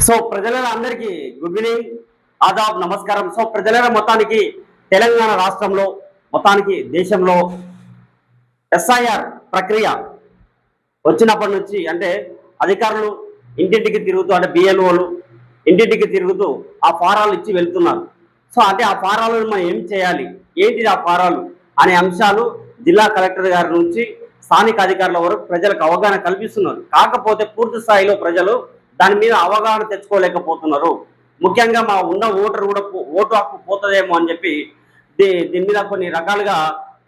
So ప్రజల అందరికీ good evening, Aadab, నమస్కారం. సో ప్రజల మొత్తానికి తెలంగాణ రాష్ట్రంలో మొత్తానికి దేశంలో ఎస్ఐఆర్ ప్రక్రియ వచ్చినప్పటి నుంచి అంటే అధికారులు ఇంటింటికి తిరుగుతూ అంటే బిఎల్ఓలు ఇంటింటికి తిరుగుతూ ఆ ఫారాలు ఇచ్చి వెళ్తున్నారు. సో అంటే ఆ ఫారాలను మనం ఏం చేయాలి, ఏంటిది ఆ ఫారాలు అనే అంశాలు జిల్లా కలెక్టర్ గారి నుంచి స్థానిక అధికారుల వరకు ప్రజలకు అవగాహన కల్పిస్తున్నారు. కాకపోతే పూర్తి స్థాయిలో ప్రజలు దాని మీద అవగాహన తెచ్చుకోలేకపోతున్నారు. ముఖ్యంగా మా ఉన్న ఓటర్ కూడా ఓటు హక్కు పోతుందేమో అని చెప్పి దీని మీద కొన్ని రకాలుగా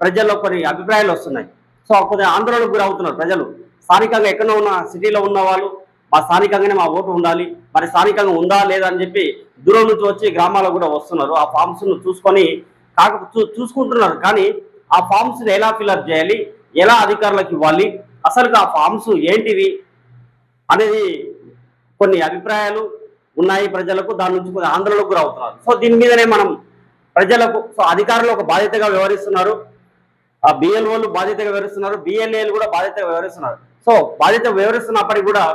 ప్రజల్లో కొన్ని అభిప్రాయాలు వస్తున్నాయి. సో కొద్దిగా ఆందోళనకు గురి అవుతున్నారు ప్రజలు. స్థానికంగా ఎక్కడో ఉన్న సిటీలో ఉన్న వాళ్ళు మా స్థానికంగానే మా ఓటు ఉండాలి, మరి స్థానికంగా ఉందా లేదా అని చెప్పి దూరం నుంచి వచ్చి గ్రామాలకు కూడా వస్తున్నారు. ఆ ఫామ్స్ను చూసుకొని చూసుకుంటున్నారు. కానీ ఆ ఫామ్స్ని ఎలా ఫిల్అప్ చేయాలి, ఎలా అధికారులకు ఇవ్వాలి, అసలు ఆ ఫామ్స్ ఏంటివి అనేది కొన్ని అభిప్రాయాలు ఉన్నాయి ప్రజలకు. దాని నుంచి కొన్ని ఆందోళనకు గురి అవుతున్నారు. సో దీని మీదనే మనం ప్రజలకు అధికారులు ఒక బాధ్యతగా వ్యవహరిస్తున్నారు, ఆ బిఎల్ఓలు బాధ్యతగా వ్యవహరిస్తున్నారు, బిఎల్ఏలు కూడా బాధ్యతగా వ్యవహరిస్తున్నారు. సో బాధ్యత వ్యవహరిస్తున్నప్పటికీ కూడా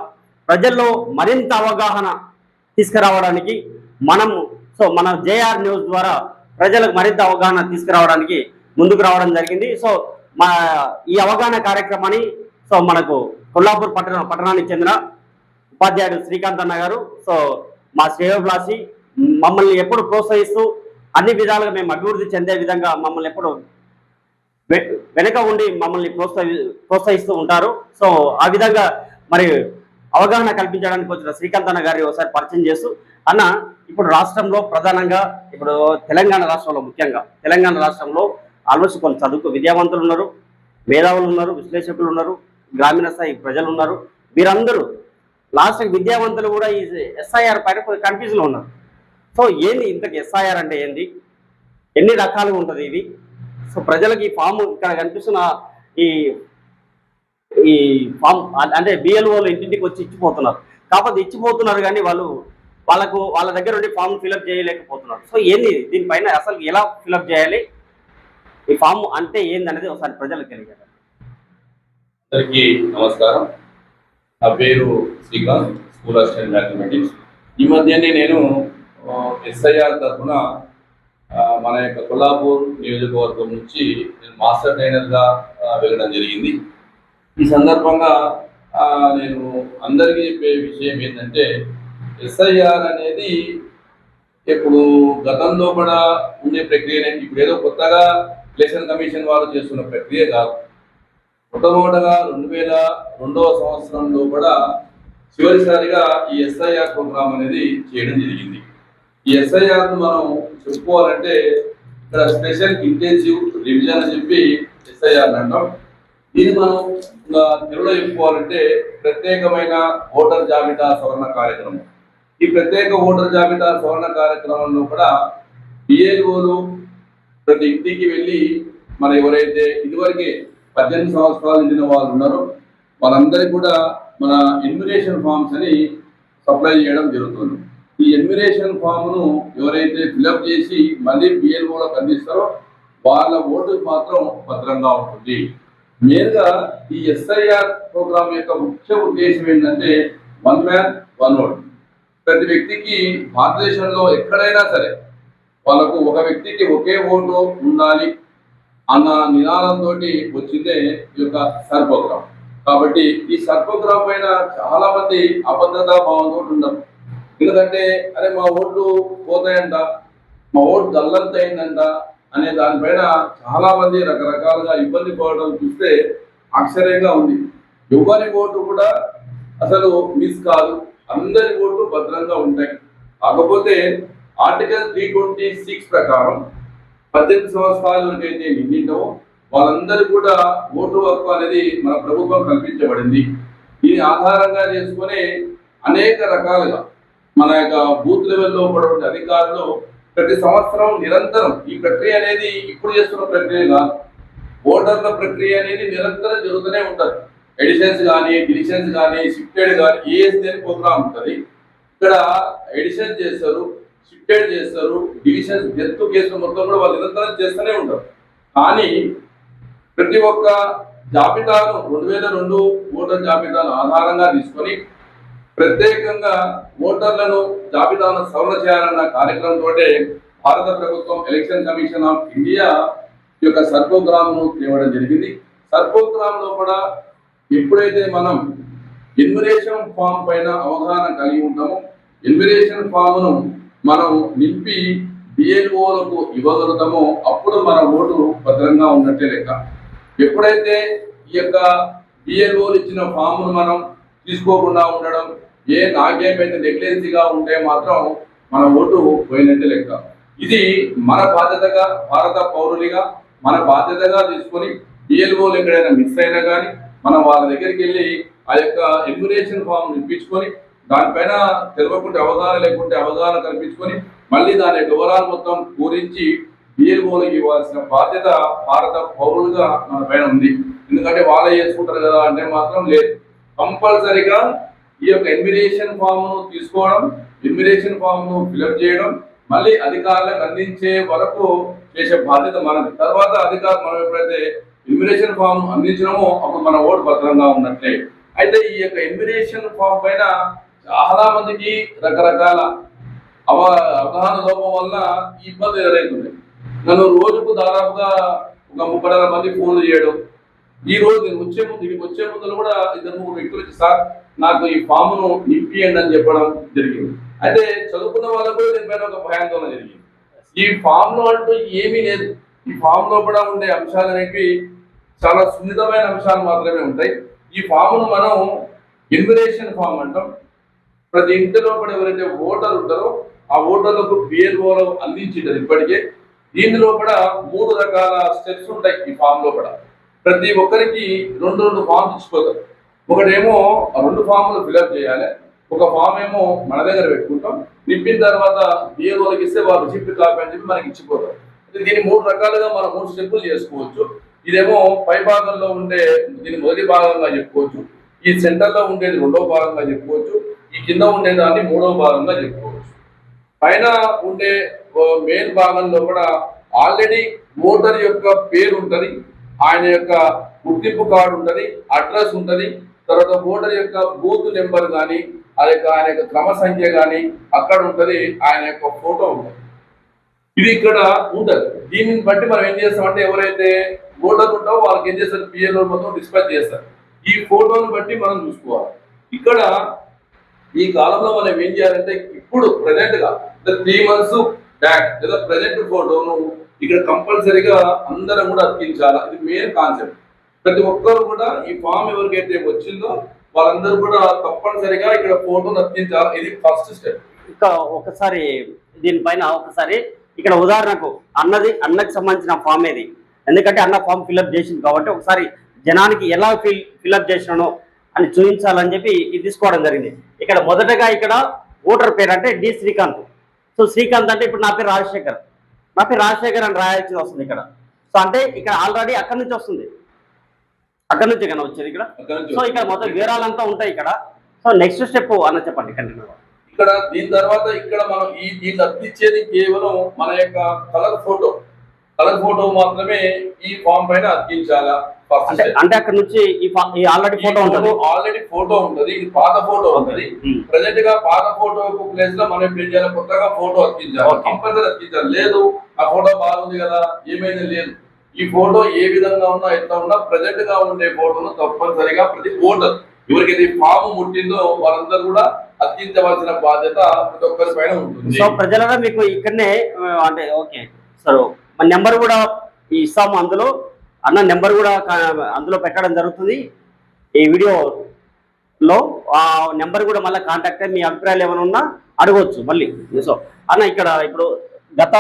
ప్రజల్లో మరింత అవగాహన తీసుకురావడానికి మన జేఆర్ న్యూస్ ద్వారా ప్రజలకు మరింత అవగాహన తీసుకురావడానికి ముందుకు రావడం జరిగింది. సో ఈ అవగాహన కార్యక్రమాన్ని మనకు కొల్లాపూర్ పట్టణానికి చెందిన ఉపాధ్యాయుడు శ్రీకాంత్ అన్న గారు మా శ్రేయోభిలాషి మమ్మల్ని ఎప్పుడు ప్రోత్సహిస్తూ అన్ని విధాలుగా మేము అభివృద్ధి చెందే విధంగా మమ్మల్ని ఎప్పుడు వెనక ఉండి మమ్మల్ని ప్రోత్సహిస్తూ ఉంటారు. సో ఆ విధంగా మరి అవగాహన కల్పించడానికి వచ్చిన శ్రీకాంత్ అన్న గారి ఒకసారి పరిచయం చేస్తూ, అన్న ఇప్పుడు రాష్ట్రంలో ప్రధానంగా ఇప్పుడు తెలంగాణ రాష్ట్రంలో ముఖ్యంగా తెలంగాణ రాష్ట్రంలో ఆల్మోస్ట్ కొన్ని చదువుకు విద్యావంతులు ఉన్నారు, మేధావులు ఉన్నారు, విశ్లేషకులు ఉన్నారు, గ్రామీణ స్థాయి ప్రజలు ఉన్నారు. వీరందరూ లాస్ట్ విద్యావంతులు కూడా ఈ ఎస్ఐఆర్ పైన కొంచెం కన్ఫ్యూజన్లో ఉన్నారు. సో ఏంది ఇంతకు ఎస్ఐఆర్ అంటే ఏంది, ఎన్ని రకాలుగా ఉంటుంది ఇది? సో ప్రజలకు ఈ ఫామ్ ఇక్కడ కనిపిస్తున్న ఈ ఫామ్ అంటే బిఎల్ఓలు ఇంటింటికి వచ్చి ఇచ్చిపోతున్నారు. కాకపోతే ఇచ్చిపోతున్నారు కానీ వాళ్ళ దగ్గర ఉండి ఫామ్ ఫిల్అప్ చేయలేకపోతున్నారు. సో ఏంది దీనిపైన అసలు ఎలా ఫిల్అప్ చేయాలి, ఈ ఫామ్ అంటే ఏంది అనేది ఒకసారి ప్రజలకు తెలియజేయాలి. అందరికీ నమస్కారం. నా పేరు శ్రీకాంత్, స్కూల్ అసిస్టెంట్ మ్యాథమెటిక్స్. ఈ మధ్యనే నేను ఎస్ఐఆర్ తరఫున మన యొక్క కొల్లాపూర్ నియోజకవర్గం నుంచి నేను మాస్టర్ ట్రైనర్గా వెళ్ళడం జరిగింది. ఈ సందర్భంగా నేను అందరికీ చెప్పే విషయం ఏంటంటే, ఎస్ఐఆర్ అనేది ఇప్పుడు గతంలో కూడా ఉండే ప్రక్రియనే. ఇప్పుడు ఏదో కొత్తగా ఎలక్షన్ కమిషన్ వాళ్ళు చేస్తున్న ప్రక్రియ కాదు. మొట్టమొదటగా 2002వ సంవత్సరంలో కూడా చివరిసారిగా ఈ ఎస్ఐఆర్ ప్రోగ్రామ్ అనేది చేయడం జరిగింది. ఈ ఎస్ఐఆర్ను మనం చెప్పుకోవాలంటే ఇక్కడ స్పెషల్ ఇంటెన్సివ్ రివిజన్ అని చెప్పి ఎస్ఐఆర్ అంటాం. దీన్ని మనం తెలుగులో చెప్పుకోవాలంటే ప్రత్యేకమైన ఓటర్ జాబితా సవరణ కార్యక్రమం. ఈ ప్రత్యేక ఓటర్ జాబితా సవరణ కార్యక్రమంలో కూడా బిఎల్ఓలు ప్రతి ఇంటికి వెళ్ళి మన ఎవరైతే ఇదివరకే 18 సంవత్సరాలు నిండిన వాళ్ళు ఉన్నారో వాళ్ళందరికీ కూడా మన ఎన్యుమరేషన్ ఫామ్స్ అని సప్లై చేయడం జరుగుతుంది. ఈ ఎన్యుమరేషన్ ఫామ్ను ఎవరైతే ఫిల్అప్ చేసి మళ్ళీ బిఎల్ఓలకు అందిస్తారో వాళ్ళ ఓటు మాత్రం భద్రంగా ఉంటుంది. మెయిన్గా ఈ ఎస్ఐఆర్ ప్రోగ్రామ్ యొక్క ముఖ్య ఉద్దేశం ఏంటంటే 1 మ్యాన్ 1 ఓట్. ప్రతి వ్యక్తికి భారతదేశంలో ఎక్కడైనా సరే వాళ్ళకు ఒక వ్యక్తికి ఒకే ఓటు ఉండాలి అన్న నినాదంతో వచ్చిందే ఈ యొక్క సర్ ప్రోగ్రామ్. కాబట్టి ఈ సర్ ప్రోగ్రామ్ పైన చాలా మంది అభద్రతా భావంతో ఉండరు. ఎందుకంటే అరే మా ఓట్లు పోతాయంట, మా ఓటు గల్లంత అయిందంట అనే దానిపైన చాలా మంది రకరకాలుగా ఇబ్బంది పడడం చూస్తే ఆశ్చర్యంగా ఉంది. ఎవరి ఓటు కూడా అసలు మిస్ కాదు, అందరి ఓట్లు భద్రంగా ఉంటాయి. కాకపోతే ఆర్టికల్ 326 ప్రకారం 18 సంవత్సరాల వరకు అయితే నిండింటో వాళ్ళందరూ కూడా ఓటు హక్కు అనేది మన ప్రభుత్వం కల్పించబడింది. దీని ఆధారంగా చేసుకుని అనేక రకాలుగా మన యొక్క బూత్ లెవెల్లో కూడా అధికారులు ప్రతి సంవత్సరం నిరంతరం ఈ ప్రక్రియ అనేది ఇప్పుడు చేస్తున్న ప్రక్రియ కాదు, ఓటర్ల ప్రక్రియ అనేది నిరంతరం జరుగుతూనే ఉంటుంది. ఎడిషన్స్ కానీ, డిలిషన్స్ కానీ, షిఫ్టెడ్ కానీ, ఏఎస్డి అని ప్రోగ్రామ్ ఉంటుంది. ఇక్కడ ఎడిషన్ చేస్తారు, షిఫ్టెడ్ చేస్తారు, డివిజన్స్ డెత్ కేసులు మొత్తం కూడా వాళ్ళు నిరంతరం చేస్తూనే ఉంటారు. కానీ ప్రతి ఒక్క జాబితాను 2002 ఓటర్ జాబితాను ఆధారంగా తీసుకొని ప్రత్యేకంగా ఓటర్లను జాబితాను సవరణ చేయాలన్న కార్యక్రమంతో భారత ప్రభుత్వం ఎలక్షన్ కమిషన్ ఆఫ్ ఇండియా ఈ యొక్క సర్వోగ్రామ్ను తేవడం జరిగింది. సర్వోగ్రామ్ లో కూడా ఎప్పుడైతే మనం ఎన్యుమరేషన్ ఫామ్ పైన అవగాహన కలిగి ఉంటామో, ఎన్యుమరేషన్ ఫామ్ ను మనం నింపి బిఎల్ఓలకు ఇవ్వగలుగుతామో అప్పుడు మన ఓటు భద్రంగా ఉన్నట్టే లెక్క. ఎప్పుడైతే ఈ యొక్క బిఎల్ఓలు ఇచ్చిన ఫామ్ ను మనం తీసుకోకుండా ఉండడం, నాకేమైతే నెగ్లెన్సీగా ఉంటే మాత్రం మన ఓటు పోయినట్టే లెక్క. ఇది మన బాధ్యతగా, భారత పౌరులుగా మన బాధ్యతగా తీసుకొని బిఎల్ఓలు ఎక్కడైనా మిస్ అయినా కానీ మనం వాళ్ళ దగ్గరికి వెళ్ళి ఆ యొక్క ఎన్యుమరేషన్ ఫామ్ ఇప్పించుకొని దానిపైన తెలియకుంటే అవగాహన లేకుంటే అవగాహన కల్పించుకొని మళ్ళీ దాని వివరాలు మొత్తం పూరించి బిఎల్ఓలకు ఇవ్వాల్సిన బాధ్యత భారత పౌరులుగా మన పైన ఉంది. ఎందుకంటే వాళ్ళే చేసుకుంటారు కదా అంటే మాత్రం లేదు. కంపల్సరిగా ఈ యొక్క ఎన్యుమరేషన్ ఫామ్ ను తీసుకోవడం, ఎన్యుమరేషన్ ఫామ్ ను ఫిలప్ చేయడం, మళ్ళీ అధికారులకు అందించే వరకు చేసే బాధ్యత మనది. తర్వాత అధికారులు మనం ఎప్పుడైతే ఎన్యుమరేషన్ ఫామ్ అందించినామో అప్పుడు మన ఓటు భద్రంగా ఉన్నట్లే. అయితే ఈ యొక్క ఎన్యుమరేషన్ ఫామ్ పైన చాలా మందికి రకరకాల అవగాహన లోపం వల్ల ఇబ్బంది ఎదురవుతుంది. నన్ను రోజుకు దాదాపుగా ఒక 30 మంది ఫోన్లు చేయడం, ఈ రోజు నేను వచ్చే ముందు కూడా 2-3 వ్యక్తులు వచ్చి సార్ నాకు ఈ ఫామ్ ను నింపియండి అని చెప్పడం జరిగింది. అయితే చదువుకున్న వాళ్ళకు కూడా దీనిపైన ఒక భయాందోళన జరిగింది. ఈ ఫామ్ లో అంటూ ఏమీ లేదు. ఈ ఫామ్ లో కూడా ఉండే అంశాలు అనేవి చాలా సున్నితమైన అంశాలు మాత్రమే ఉంటాయి. ఈ ఫామ్ ను మనం ఎన్యుమరేషన్ ఫామ్ అంటాం. ప్రతి ఇంటిలో కూడా ఎవరైతే ఓటర్ ఉంటారో ఆ ఓటర్లకు బిఎల్ఓలు అందించేది ఇప్పటికే. దీనిలో కూడా 3 రకాల స్టెప్స్ ఉంటాయి. ఈ ఫామ్ లో కూడా ప్రతి ఒక్కరికి 2 ఫామ్స్ ఇచ్చిపోతారు. ఒకటేమో 2 ఫామ్లు ఫిల్అప్ చేయాలి, ఒక ఫామ్ ఏమో మన దగ్గర పెట్టుకుంటాం, నింపిన తర్వాత బిఎల్ఓలకు ఇస్తే వాళ్ళు రిసిప్ట్ కాపీ అని చెప్పి మనకి ఇచ్చిపోతారు. దీన్ని 3 రకాలుగా మనం 3 స్టెప్పులు చేసుకోవచ్చు. ఇదేమో పై భాగంలో ఉండే దీని మొదటి భాగంగా చెప్పుకోవచ్చు, ఈ సెంటర్ లో ఉండేది 2వ భాగంగా చెప్పుకోవచ్చు, ఈ కింద ఉండేదాన్ని 3వ భాగంగా చెప్పుకోవచ్చు. పైన ఉండే మెయిన్ భాగంలో కూడా ఆల్రెడీ ఓటర్ యొక్క పేరు ఉంటుంది, ఆయన యొక్క గుర్తింపు కార్డు ఉంటుంది, అడ్రస్ ఉంటుంది, తర్వాత ఓటర్ యొక్క బూత్ నెంబర్ కానీ ఆయన యొక్క క్రమ సంఖ్య కానీ అక్కడ ఉంటుంది, ఆయన యొక్క ఫోటో ఉంటుంది. ఇది ఇక్కడ ఉంటుంది. దీనిని బట్టి మనం ఏం చేస్తామంటే ఎవరైతే ఓటర్ ఉంటారో వాళ్ళకి ఏం చేస్తారు, బిఎల్ఓ మొత్తం డిస్పాచ్ చేస్తారు. ఈ ఫోటోను బట్టి మనం చూసుకోవాలి. ఇక్కడ ఈ కాలంలో మనం ఏం చేయాలంటే ఇప్పుడు ప్రజెంట్ గా 3 months బ్యాక్ లేదా ప్రజెంట్ ఫోటోను ఇక్కడ కంపల్సరీగా అందరం కూడా అతికించాలి. ఇది మెయిన్ కాన్సెప్ట్. ప్రతి ఒక్కరు కూడా ఈ ఫామ్ ఎవరికైతే వచ్చిందో వాళ్ళందరూ కూడా తప్పనిసరిగా ఇక్కడ ఫోటోను అతికించాలి. ఇది ఫస్ట్ స్టెప్. ఇంకా ఒకసారి దీనిపైన ఒకసారి ఇక్కడ ఉదాహరణకు అన్నకి సంబంధించిన ఫామ్ ఏది, ఎందుకంటే అన్న ఫామ్ ఫిల్అప్ చేసింది కాబట్టి ఒకసారి జనానికి ఎలా ఫిల్అప్ చేసినానో అని చూపించాలని చెప్పి ఇది తీసుకోవడం జరిగింది. ఇక్కడ మొదటగా ఇక్కడ ఓటర్ పేరు అంటే డి శ్రీకాంత్. సో శ్రీకాంత్ అంటే ఇప్పుడు నా పేరు రాజశేఖర్ అని రాయాల్సి వస్తుంది ఇక్కడ. సో అంటే ఇక్కడ ఆల్రెడీ అక్కడి నుంచి వస్తుంది, అక్కడి నుంచి కానీ వచ్చేది ఇక్కడ. సో ఇక్కడ మొత్తం వివరాలంతా ఉంటాయి ఇక్కడ. సో నెక్స్ట్ స్టెప్ అన్న చెప్పండి కంటిన్యూ. ఇక్కడ దీని తర్వాత ఇక్కడ మనం దీన్ని అతికించేది కేవలం మన యొక్క కలర్ ఫోటో మాత్రమే ఈ ఫామ్ పైన అతికించాలా. అంటే అక్కడ నుంచి ఈ ఆల్రెడీ ఫోటో ఉంటుంది, ఇది పాత ఫోటో ఉంటుంది. ప్రెసెంట్ గా పాత ఫోటో ప్లేస్ లో మనం ఏం చేయాలి, కొత్తగా ఫోటో అతికించాలి, కంపల్సరీ అతికించాలి. లేదు ఆ ఫోటో బాగుంది కదా ఏమైంది లేదు, ఈ ఫోటో ఏ విధంగా ఉన్నా ఎట్లా ఉన్నా ప్రెసెంట్ గా ఉండే ఫోటోను తప్పనిసరిగా ప్రతి ఓటర్ ఎవరికైతే ఫామ్ ముట్టిందో వాళ్ళందరూ కూడా అతికించవలసిన బాధ్యత ప్రతి ఒక్కరి పైన ఉంటుంది. సో ప్రజలుగా మీకు ఇక్కడనే అంటే ఓకే సార్ మన నెంబర్ కూడా ఇస్తాము, అందులో అన్న నెంబర్ కూడా అందులో పెట్టడం జరుగుతుంది ఈ వీడియోలో. ఆ నెంబర్ కూడా మళ్ళీ కాంటాక్ట్ అయ్యి మీ అభిప్రాయాలు ఏమైనా ఉన్నా అడగవచ్చు మళ్ళీ. సో అన్న ఇక్కడ ఇప్పుడు గత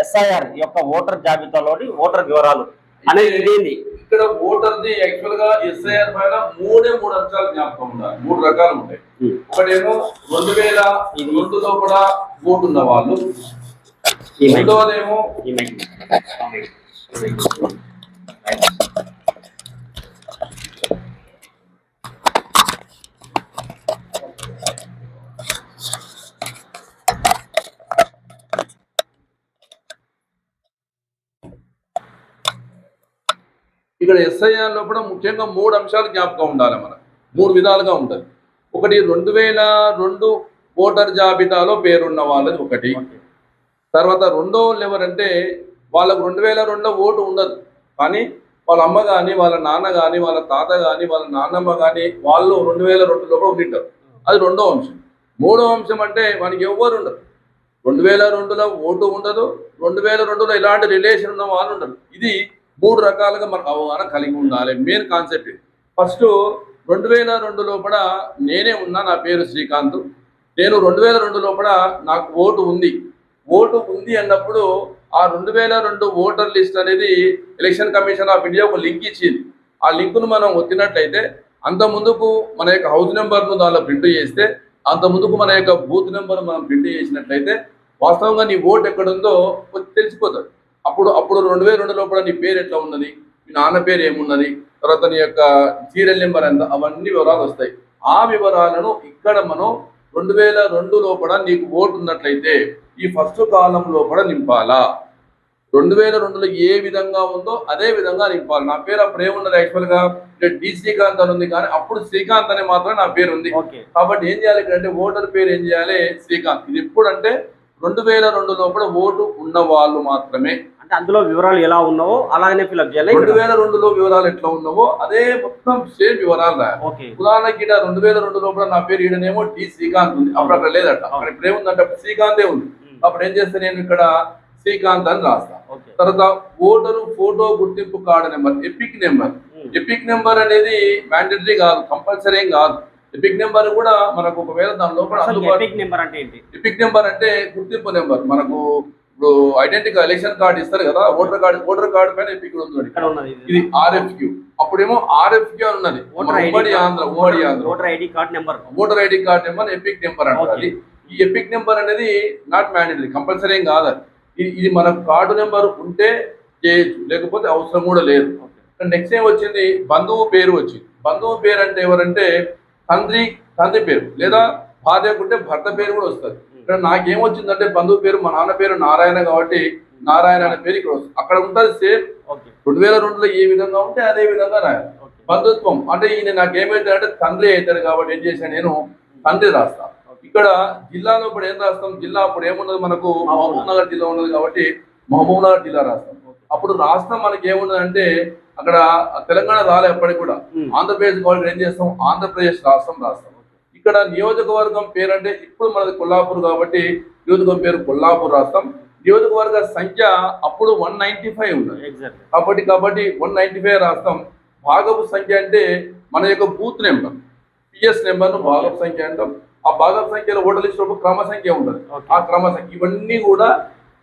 ఎస్ఐఆర్ యొక్క ఓటర్ జాబితాలోని ఓటర్ వివరాలు అనేది ఇదేంది. ఇక్కడ ఓటర్ ది యాక్చువల్ గా ఎస్ఐఆర్ పైన 3 అంశాలు జ్ఞాపకం ఉండాలి. 3 రకాలు ఉంటాయి. ఒకటేమో 2002లో కూడా ఓటు ఉన్న వాళ్ళు, రెండోదేమో ఇక్కడ ఎస్ఐఆర్ లో కూడా ముఖ్యంగా 3 అంశాలు జ్ఞాపకం ఉండాలి. మనకు 3 విధాలుగా ఉంటుంది. ఒకటి 2002 ఓటర్ జాబితాలో పేరున్న వాళ్ళది ఒకటి. తర్వాత రెండో లెవెల్ అంటే వాళ్ళకు 2002లో ఓటు ఉండదు, కానీ వాళ్ళ అమ్మ కానీ వాళ్ళ నాన్న కానీ వాళ్ళ తాత కానీ వాళ్ళ నాన్నమ్మ కానీ వాళ్ళు 2002 లోపల ఉండింటారు. అది రెండో అంశం. మూడో అంశం అంటే వానికి ఎవ్వరు ఉండరు, 2002లో ఓటు ఉండదు, 2002లో ఇలాంటి రిలేషన్ ఉన్న వాళ్ళు ఉండరు. ఇది 3 రకాలుగా మనకు అవగాహన కలిగి ఉండాలి. మెయిన్ కాన్సెప్ట్ ఇది. ఫస్ట్ 2002 లోపల నేనే ఉన్నా, నా పేరు శ్రీకాంత్. నేను 2002 లోపల నాకు ఓటు ఉంది అన్నప్పుడు ఆ 2002 ఓటర్ లిస్ట్ అనేది ఎలక్షన్ కమిషన్ ఆఫ్ ఇండియా ఒక లింక్ ఇచ్చింది. ఆ లింకును మనం ఒత్తినట్లయితే అంత ముందుకు మన యొక్క హౌస్ నెంబర్ను దానిలో ప్రింట్ చేస్తే, అంత ముందుకు మన యొక్క బూత్ నెంబర్ మనం ప్రింట్ చేసినట్లయితే వాస్తవంగా నీ ఓటు ఎక్కడుందో తెలిసిపోతుంది. అప్పుడు 2002 లోపల నీ పేరు ఎట్లా ఉన్నది, మీ నాన్న పేరు ఏమున్నది, తర్వాత నీ యొక్క సీరియల్ నెంబర్ ఎంత, అవన్నీ వివరాలు వస్తాయి. ఆ వివరాలను ఇక్కడ మనం 2002 లోపల నీకు ఓటు ఉన్నట్లయితే ఈ ఫస్ట్ కాలం లోపల నింపాలా. 2002లో ఏ విధంగా ఉందో అదే విధంగా నింపాలి. నా పేరు అప్పుడు ఏమున్నది, యాక్చువల్గా డి శ్రీకాంత్ అని ఉంది, కానీ అప్పుడు శ్రీకాంత్ అని మాత్రమే నా పేరు ఉంది. కాబట్టి ఏం చేయాలి ఇక్కడ అంటే ఓటర్ పేరు ఏం చేయాలి, శ్రీకాంత్. ఇది ఎప్పుడంటే 2002 లోపల ఓటు ఉన్న వాళ్ళు మాత్రమే. అంటే అందులో వివరాలు ఎలా ఉన్నావో అలాగనే ఫిల్అప్ చేయాలి. 2002లో వివరాలు ఎట్లా ఉన్నావో అదే మొత్తం సేమ్ వివరాలు రాయాలి. ఉదాహరణకి 2002 లోపల నా పేరు ఈడనేమో డి శ్రీకాంత్ ఉంది, అప్పుడు అక్కడ లేదట, అక్కడ ఇప్పుడు ఏముందంటే శ్రీకాంతే ఉంది. అప్పుడు ఏం చేస్తే నేను ఇక్కడ శ్రీకాంత్ అని రాస్తా. తర్వాత ఓటరు ఫోటో గుర్తింపు కార్డు నెంబర్, ఎపిక్ నెంబర్ అనేది మ్యాండేటరీ కాదు, కంపల్సరీ ఏం కాదు. ఎపిక్ నెంబర్ కూడా మనకు ఒకవేళ దాని లోపల ఎపిక్ నెంబర్ అంటే గుర్తింపు నెంబర్. మనకు ఇప్పుడు ఐడెంటిటీ ఎలక్షన్ కార్డు ఇస్తారు కదా, ఓటర్ కార్డు పైన ఎపిక్ ఉంది. ఇది RFQ, అప్పుడేమో RFQ అని ఉన్నది, ఉమ్మడి Andhra voter ID card number epic number అంటారు. ఈ ఎపిక్ నెంబర్ అనేది నాట్ మ్యాండేటరీ, కంపల్సరీ ఏం కాదు. ఇది మన కార్డు నెంబర్ ఉంటే చేయొచ్చు, లేకపోతే అవసరం కూడా లేదు. నెక్స్ట్ ఏం వచ్చింది, బంధువు పేరు వచ్చింది. బంధువు పేరు అంటే ఎవరంటే తండ్రి పేరు, లేదా భార్యకుంటే భర్త పేరు కూడా వస్తుంది. ఇక్కడ నాకేమొచ్చిందంటే బంధువు పేరు, మా నాన్న పేరు నారాయణ కాబట్టి నారాయణ అనే పేరు ఇక్కడ వస్తుంది. అక్కడ ఉంటుంది సేమ్ 2002లో ఏ విధంగా ఉంటే అదే విధంగా రాయాలి. బంధుత్వం అంటే ఈయన నాకేమైతే అంటే తండ్రి అవుతాడు కాబట్టి ఏం చేశాను, నేను తండ్రి రాస్తాను. ఇక్కడ జిల్లాలో ఇప్పుడు ఏం రాస్తాం, జిల్లా అప్పుడు ఏమున్నది మనకు మహబూబ్ నగర్ జిల్లా ఉన్నది కాబట్టి మహబూబ్ నగర్ జిల్లా రాస్తాం. అప్పుడు రాష్ట్రం మనకి ఏమున్నది అంటే అక్కడ తెలంగాణ రాలే ఎప్పటికి కూడా, ఆంధ్రప్రదేశ్ కాబట్టి ఏం చేస్తాం, ఆంధ్రప్రదేశ్ రాష్ట్రం రాస్తాం. ఇక్కడ నియోజకవర్గం పేరు అంటే ఇప్పుడు మనది కొల్లాపూర్ కాబట్టి నియోజకవర్గం పేరు కొల్లాపూర్ రాస్తాం. నియోజకవర్గ సంఖ్య అప్పుడు 195 ఉన్నది కాబట్టి 195 రాస్తాం. భాగపు సంఖ్య అంటే మన యొక్క బూత్ నెంబర్, PS నెంబర్ను భాగపు సంఖ్య అంటాం. ఆ భాగపు సంఖ్యలో ఓటర్ లిస్ట్ లో క్రమ సంఖ్య ఉంటుంది. ఆ క్రమ సంఖ్య ఇవన్నీ కూడా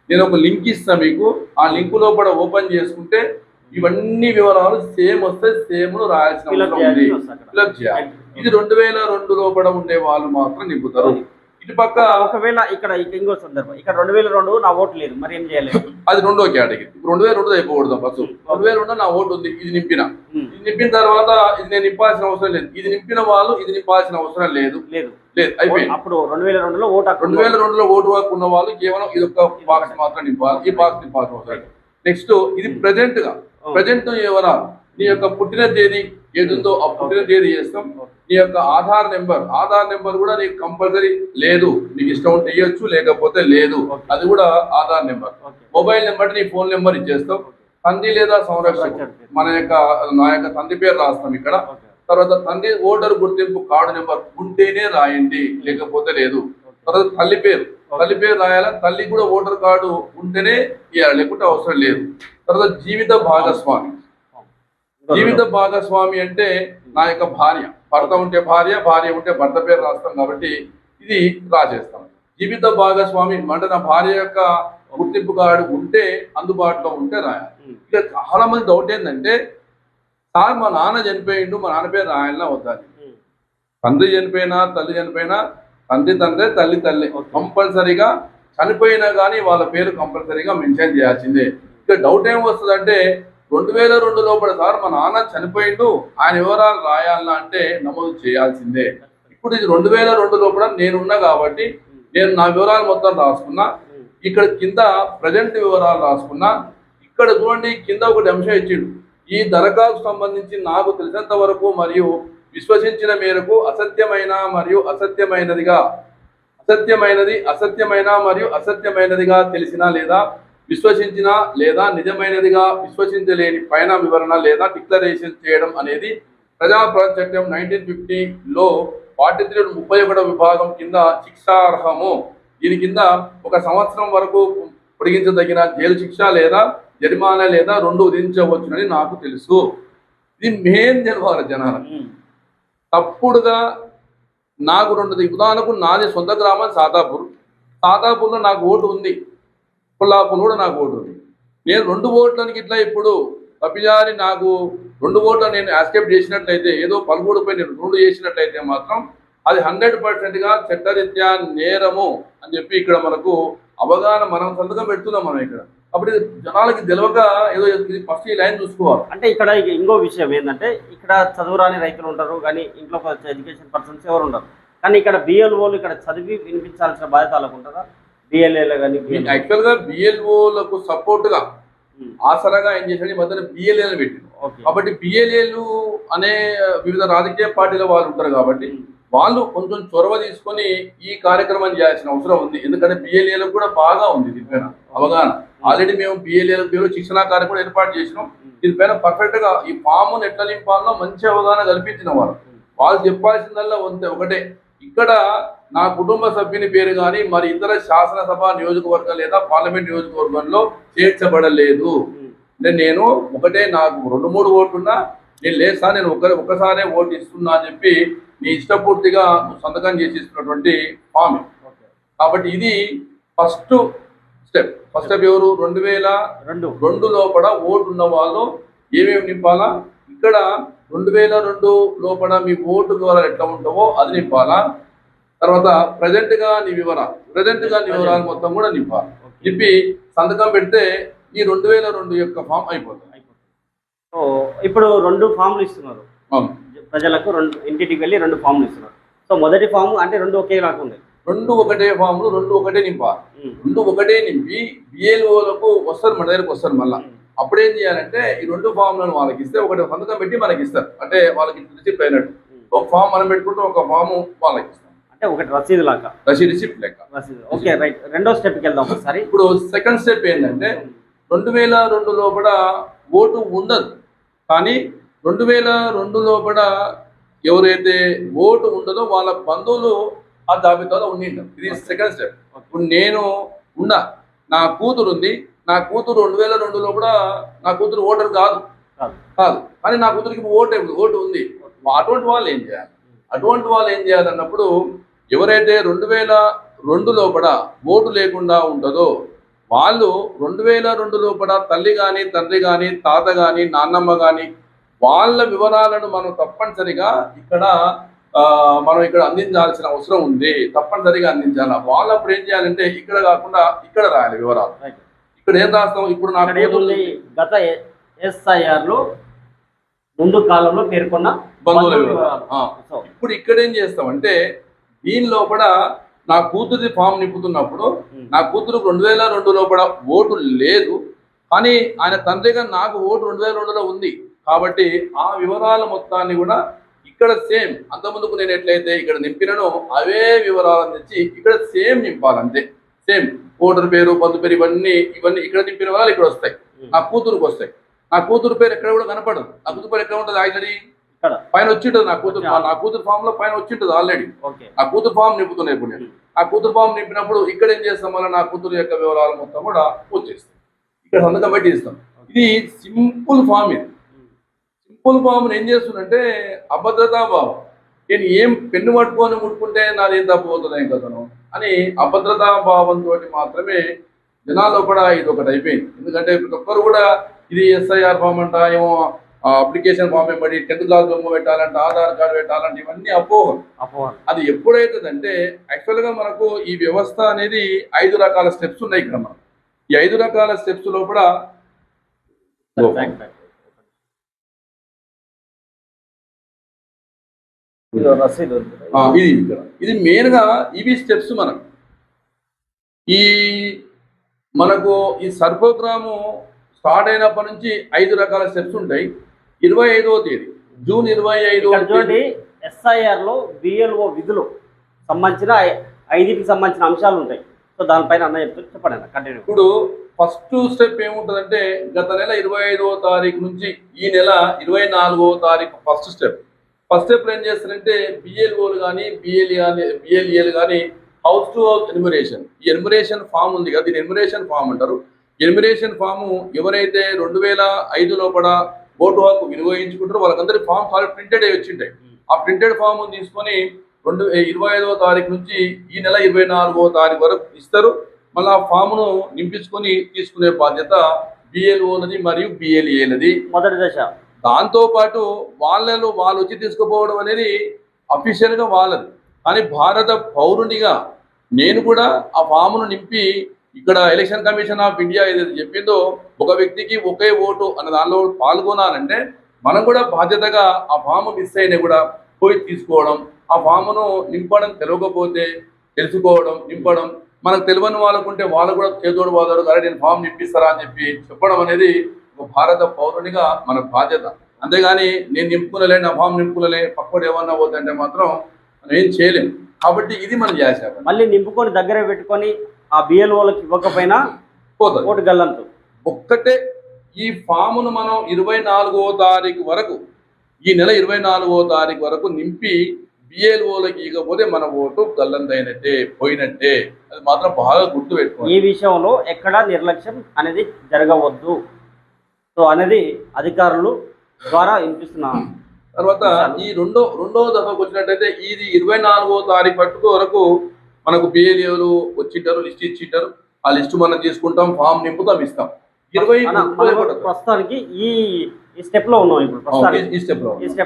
నేను ఒక లింక్ ఇస్తాను మీకు. ఆ లింక్ లోపల ఓపెన్ చేసుకుంటే ఇవన్నీ వివరాలు సేమ్ వస్తాయి, సేమ్ రాయాల్సిన అవసరం ఉంది, ఫిల్అప్ చేయాలి. ఇది 2002 లోపల ఉండే వాళ్ళు మాత్రం నింపుతారు. ఇటు పక్క ఒకవేళ ఇక్కడ ఇంకో సందర్భం, ఇక్కడ 2002 నా ఓటు లేదు, మరి ఏం చేయాలి, అది రెండో కేటగిరీ. 2002 అయిపోకూడదు. ఫస్ట్ 2002 నా ఓటు ఉంది, ఇది నింపిన తర్వాత ఇది నేను నింపాల్సిన అవసరం లేదు. ఇది నింపిన వాళ్ళు ఇది నింపాల్సిన అవసరం లేదు, అయిపోయింది. అప్పుడు 2002లో ఓటు 2002లో ఓటు హక్కు ఉన్న వాళ్ళు కేవలం ఇది ఒక బాక్స్ మాత్రం నింపాలి, ఈ బాక్స్ నింపాల్సిన అవసరం లేదు. నెక్స్ట్ ఇది ప్రజెంట్ వివరాలు, నీ యొక్క పుట్టిన తేదీ ఏదుందో ఆ పుట్టిన తేదీ చేస్తాం. నీ యొక్క ఆధార్ నెంబర్ కూడా నీకు కంపల్సరీ లేదు, నీకు ఇష్టం ఉంటే ఇవ్వచ్చు, లేకపోతే లేదు, అది కూడా ఆధార్ నెంబర్. మొబైల్ నెంబర్ నీ ఫోన్ నెంబర్ ఇచ్చేస్తాం. తండ్రి లేదా సంరక్షకుడు నా యొక్క తండ్రి పేరు రాస్తాం ఇక్కడ. తర్వాత తండ్రి ఓటర్ గుర్తింపు కార్డు నెంబర్ ఉంటేనే రాయండి, లేకపోతే లేదు. తర్వాత తల్లి పేరు రాయాలా, తల్లి కూడా ఓటర్ కార్డు ఉంటేనే ఇవ్వాలి, లేకుంటే అవసరం లేదు. తర్వాత జీవిత భాగస్వామి అంటే నా యొక్క భార్య, భర్త ఉంటే భార్య ఉంటే భర్త పేరు రాస్తాం కాబట్టి ఇది రాసేస్తాం. జీవిత భాగస్వామి అంటే నా భార్య యొక్క గుర్తింపు కార్డు ఉంటే అందుబాటులో ఉంటే రాయాలి. ఇక చాలా మంది డౌట్ ఏంటంటే, సార్ మా నాన్న చనిపోయిండు, మా నాన్న పేరు రాయాలన్నా వద్దాలి. తండ్రి చనిపోయినా తల్లి చనిపోయినా తండ్రి తల్లి కంపల్సరీగా చనిపోయినా కానీ వాళ్ళ పేరు కంపల్సరీగా మెన్షన్ చేయాల్సిందే. ఇక డౌట్ ఏం వస్తుందంటే 2002 లోపల సార్ మా నాన్న చనిపోయిండు, ఆయన వివరాలు రాయాలన్నా అంటే నమోదు చేయాల్సిందే. ఇప్పుడు ఇది 2002 లోపల నేనున్నా కాబట్టి నేను నా వివరాలు మొత్తం రాసుకున్నా. ఇక్కడ కింద ప్రజెంట్ వివరాలు రాసుకున్నా. ఇక్కడ చూడండి కింద ఒకటి అంశం ఇచ్చిండు, ఈ దరఖాస్తు సంబంధించి నాకు తెలిసినంత వరకు మరియు విశ్వసించిన మేరకు అసత్యమైన మరియు అసత్యమైనదిగా తెలిసిన లేదా విశ్వసించిన లేదా నిజమైనదిగా విశ్వసించలేని పైన వివరణ లేదా డిక్లరేషన్ చేయడం అనేది ప్రజాప్రభుత్వ చట్టం 1950లో 31 విభాగం కింద శిక్షార్హము. దీని కింద 1 సంవత్సరం వరకు పొడిగించదగిన జైలు శిక్ష లేదా జరిమానా లేదా 2 విధించవచ్చునని నాకు తెలుసు. ఇది మెయిన్ తెలవాలి జనాలకు. తప్పుడుగా నాకు 2 ఉదాహరణకు నాది సొంత గ్రామం సాతాపూర్లో నాకు ఓటు ఉంది, కొల్లాపూర్లో కూడా నాకు ఓటు ఉంది. నేను 2 ఓట్లకి ఇట్లా ఇప్పుడు తప్పిదారి నాకు 2 ఓట్లు నేను యాక్సెప్ట్ చేసినట్లయితే, ఏదో పలుకూడిపై నేను 2 చేసినట్లయితే మాత్రం అది 100%గా చట్టరీత్యా నేరము అని చెప్పి ఇక్కడ మనకు అవగాహన, మనం సంతకం పెడుతున్నాం మనం ఇక్కడ. అప్పుడు జనాలకి తెలియక ఏదో ఫస్ట్ ఈ లైన్ చూసుకోవాలి. అంటే ఇక్కడ ఇంకో విషయం ఏంటంటే, ఇక్కడ చదువురాని రైతులు ఉంటారు కానీ ఇంట్లో ఎడ్యుకేషన్ పర్సన్స్ ఎవరు ఉండరు. కానీ ఇక్కడ బిఎల్ఓలు ఇక్కడ చదివి వినిపించాల్సిన బాధ్యత వాళ్ళకు ఉంటుందా? బిఎల్ఏలు కానీ యాక్చువల్గా బిఎల్ఓలకు సపోర్ట్గా ఆసరాగా ఏం చేశాడు, ఈ మధ్యన బిఎల్ఏలు పెట్టింది. కాబట్టి బిఎల్ఏలు అనే వివిధ రాజకీయ పార్టీల వాళ్ళు ఉంటారు కాబట్టి వాళ్ళు కొంచెం చొరవ తీసుకొని ఈ కార్యక్రమం చేయాల్సిన అవసరం ఉంది. ఎందుకంటే బిఎల్ఏలకు కూడా బాగా ఉంది దీనిపైన అవగాహన. ఆల్రెడీ మేము బిఎల్ఏల శిక్షణా కార్యక్రమం ఏర్పాటు చేసినాం. దీనిపైన పర్ఫెక్ట్ గా ఈ ఫామ్ను ఎట్లా నింపాలో మంచి అవగాహన కల్పించిన వాళ్ళు చెప్పాల్సిందల్లా ఒకటే, ఇక్కడ నా కుటుంబ సభ్యుని పేరు కానీ మరి ఇతర శాసనసభ నియోజకవర్గం లేదా పార్లమెంట్ నియోజకవర్గంలో చేర్చబడలేదు. అంటే నేను ఒకటే, నాకు 2-3 ఓట్లున్నా నేను లేదు సార్, నేను ఒక్కసారే ఓటు ఇస్తున్నా అని చెప్పి నీ ఇష్టపూర్తిగా సంతకం చేసి ఇస్తున్నటువంటి ఫామ్. కాబట్టి ఇది ఫస్ట్ స్టెప్. ఎవరు 2002 లోపల ఓటు ఉన్న వాళ్ళు ఏమేమి నింపాలా, ఇక్కడ 2002 లోపల మీ ఓటు ద్వారా ఎట్లా ఉంటావో అది నింపాలా. తర్వాత ప్రజెంట్ గా నీ వివరాలు మొత్తం కూడా నింపాలి. నింపి సంతకం పెడితే ఈ 2002 యొక్క ఫామ్ అయిపోతుంది. సో ఇప్పుడు 2 ఫామ్లు ఇస్తున్నారు ప్రజలకు, ఇంటికి వెళ్ళి 2 ఫామ్లు ఇస్తున్నారు. సో మొదటి ఫామ్ అంటే 2 ఒకేలాగా ఉంది, 2 ఒకటే ఫామ్లు, 2 ఒకటే నింపాలి. 2 ఒకటే నింపి బిఎల్ఓలకు వస్తారు, మన దగ్గరకు వస్తారు. మళ్ళీ అప్పుడు ఏం చేయాలంటే ఈ 2 ఫామ్లను వాళ్ళకి ఇస్తే ఒకటి సంతకం పెట్టి మనకి ఇస్తారు. అంటే వాళ్ళకి రిసిప్ట్ అయినట్టు ఒక ఫామ్ మనం పెట్టుకుంటే ఒక ఫామ్ వాళ్ళకి ఇస్తాం. అంటే ఒకటి రసీదు లాగా, రిసిప్ట్ లెక్క. Okay right. రెండో స్టెప్కి వెళ్దాం ఒకసారి. ఇప్పుడు సెకండ్ స్టెప్ ఏంటంటే 2002 లోపల ఓటు ఉండదు, కానీ 2002 లోపల ఎవరైతే ఓటు ఉండదో వాళ్ళ బంధువులు ఆ జాబితాలో ఉండింటారు. ఇది సెకండ్ స్టెప్. ఇప్పుడు నేను ఉన్నా, నా కూతురు ఉంది, నా కూతురు 2002 లోపల నా కూతురు ఓటర్ కాదు, కానీ నా కూతురికి ఓటు ఉంది. అటువంటి వాళ్ళు ఏం చేయాలన్నప్పుడు ఎవరైతే 2002 లోపల ఓటు లేకుండా ఉంటుందో వాళ్ళు 2002 లోపల తల్లి కానీ తండ్రి కానీ తాత కానీ నాన్నమ్మ కానీ వాళ్ళ వివరాలను మనం తప్పనిసరిగా మనం ఇక్కడ అందించాల్సిన అవసరం ఉంది. తప్పనిసరిగా అందించాలి. వాళ్ళు అప్పుడు ఏం చేయాలంటే ఇక్కడ కాకుండా ఇక్కడ రాయాలి వివరాలు. ఇక్కడ ఏం రాస్తాం, ఇప్పుడు నాకు గత SIR లో ముందు కాలంలో పేర్కొన్న బంధువుల వివరాలు. ఇప్పుడు ఇక్కడ ఏం చేస్తామంటే దీని లోపల నా కూతురి ఫామ్ నింపుతున్నప్పుడు నా కూతురు 2002 లోపల ఓటు లేదు, కానీ ఆయన తండ్రిగా నాకు ఓటు 2002లో ఉంది. కాబట్టి ఆ వివరాల మొత్తాన్ని కూడా ఇక్కడ సేమ్ అంతకుముందుకు నేను ఎట్లయితే ఇక్కడ నింపినో అవే వివరాలను తెచ్చి ఇక్కడ సేమ్ నింపాలంతే. సేమ్ ఓటర్ పేరు, బంధు పేరు, ఇవన్నీ ఇక్కడ నింపిన వివరాలు ఇక్కడ వస్తాయి, నా కూతురుకు వస్తాయి. నా కూతురు పేరు ఎక్కడ కూడా కనపడదు. నా కూతురు పేరు ఎక్కడ ఉంటుంది, ఆల్రెడీ పైన వచ్చింటుంది. నా కూతురు ఫామ్ లో పైన వచ్చింటుంది ఆల్రెడీ. ఆ కూతురు ఫామ్ నింపుతున్నాయి. ఇప్పుడు నేను ఆ కూతురు ఫామ్ నింపినప్పుడు ఇక్కడ ఏం చేస్తాం, వల్ల నా కూతురు యొక్క వివరాలు మొత్తం కూడా వచ్చేస్తాం. ఇక్కడ సంతకం పెట్టి ఇస్తాం. ఇది సింపుల్ ఫామ్. సింపుల్ ఫామ్ ఏం చేస్తుందంటే అభద్రతా భావం. నేను ఏం పెన్ను పట్టుకొని ముట్టుకుంటే నాది ఏం తప్పిపోతున్నాయి కథను అని అభద్రతా భావంతో మాత్రమే జనాల్లో కూడా ఇది ఒకటి అయిపోయింది. ఎందుకంటే ప్రతి ఒక్కరు కూడా ఇది SIR ఫామ్ అంట, ఏమో అప్లికేషన్ ఫామ్ ఏమడి 10th క్లాస్ బొమ్మ పెట్టాలంటే, ఆధార్ కార్డు పెట్టాలంటే, ఇవన్నీ అపోహలు. అది ఎప్పుడైతుందంటే యాక్చువల్గా మనకు ఈ వ్యవస్థ అనేది 5 రకాల స్టెప్స్ ఉన్నాయి. ఇక్కడ మనం ఈ 5 రకాల స్టెప్స్ లోపల ఇది మెయిన్ గా ఇవి స్టెప్స్. మనకు ఈ సర్వోగ్రాము స్టార్ట్ అయినప్పటి నుంచి 5 రకాల స్టెప్స్ ఉంటాయి. 25వ తేదీ జూన్ 25 ఇక్కడ చూడండి, ఎస్ఐఆర్ లో బిఎల్ఓ విధులు సంబంధించిన 5కి సంబంధించిన అంశాలు ఉంటాయి. సో దానిపైన అన్న చెప్తే చెప్పండి అన్న, కంటిన్యూ. ఇప్పుడు ఫస్ట్ స్టెప్ ఏముంటుందంటే గత నెల 25వ తారీఖు నుంచి ఈ నెల 24వ తారీఖు ఫస్ట్ స్టెప్ ఏం చేస్తారంటే బిఎల్ఓలు కానీ బిఎల్ఏలు కానీ హౌస్ టు హౌస్ ఎన్యుమరేషన్, ఈ ఎన్యుమరేషన్ ఫామ్ ఉంది కదా, దీని ఎన్యుమరేషన్ ఫామ్ అంటారు. ఎన్యుమరేషన్ ఫాము ఎవరైతే 2005 లోపల ఓటు హక్కు వినియోగించుకుంటారో వాళ్ళకందరి ఫామ్ ప్రింటెడ్ అయ్యి వచ్చింటాయి. ఆ ప్రింటెడ్ ఫామ్ తీసుకొని 25వ తారీఖు నుంచి ఈ నెల 24వ తారీఖు వరకు ఇస్తారు. మళ్ళీ ఆ ఫామ్ను నింపించుకొని తీసుకునే బాధ్యత బిఎల్ఓలది మరియు బిఎల్ఏలది మొదటి దశ. దాంతో పాటు వాళ్ళు వచ్చి తీసుకుపోవడం అనేది అఫీషియల్గా వాళ్ళది. కానీ భారత పౌరునిగా నేను కూడా ఆ ఫామ్ను నింపి ఇక్కడ ఎలక్షన్ కమిషన్ ఆఫ్ ఇండియా ఏదైతే చెప్పిందో ఒక వ్యక్తికి ఒకే ఓటు అన్న దానిలో పాల్గొనాలంటే మనం కూడా బాధ్యతగా ఆ ఫామ్ మిస్ అయినా కూడా పోయి తీసుకోవడం, ఆ ఫామ్ను నింపడం తెలియకపోతే తెలుసుకోవడం, నింపడం, మనకు తెలియని వాళ్ళకుంటే వాళ్ళు కూడా చేదోడు వాదోడు కానీ నేను ఫామ్ నింపిస్తారా అని చెప్పడం అనేది ఒక భారత పౌరునిగా మన బాధ్యత. అంతేగాని నేను నింపుకునలే, నా ఫామ్ నింపుకునలే, పక్కడు ఏమన్నా పోతుంటే మాత్రం మనం ఏం చేయలేము. కాబట్టి ఇది మనం చేసాము. మళ్ళీ నింపుకొని దగ్గర పెట్టుకొని ఆ బిఎల్ఓలకు ఇవ్వకపోయినా పోతుంది ఓటు గల్లంతు. ఒక్కటే ఈ ఫామును మనం 24వ తారీఖు వరకు, ఈ నెల 24వ తారీఖు వరకు నింపి బిఎల్ఓలకి ఇవ్వకపోతే మన ఓటు గల్లంతైనట్టే, పోయినట్టే. అది మాత్రం బాగా గుర్తు పెట్టుకోవాలి. ఈ విషయంలో ఎక్కడా నిర్లక్ష్యం అనేది జరగవద్దు. సో అనేది అధికారులు ద్వారా వినిపిస్తున్నారు. తర్వాత ఈ రెండో దఫాకు వచ్చినట్టయితే ఇది 24వ తారీఖు పట్టుకు వరకు మనకు బిఎల్ఏలు వచ్చింటారు, లిస్ట్ ఇచ్చింటారు. ఆ లిస్టు మనం తీసుకుంటాం, ఫామ్ నింపుతాం, ఇస్తాం. ప్రస్తుతానికి ఈ స్టెప్ లో ఉన్నాం. ఇప్పుడు ప్రస్తుతానికి ఈ స్టెప్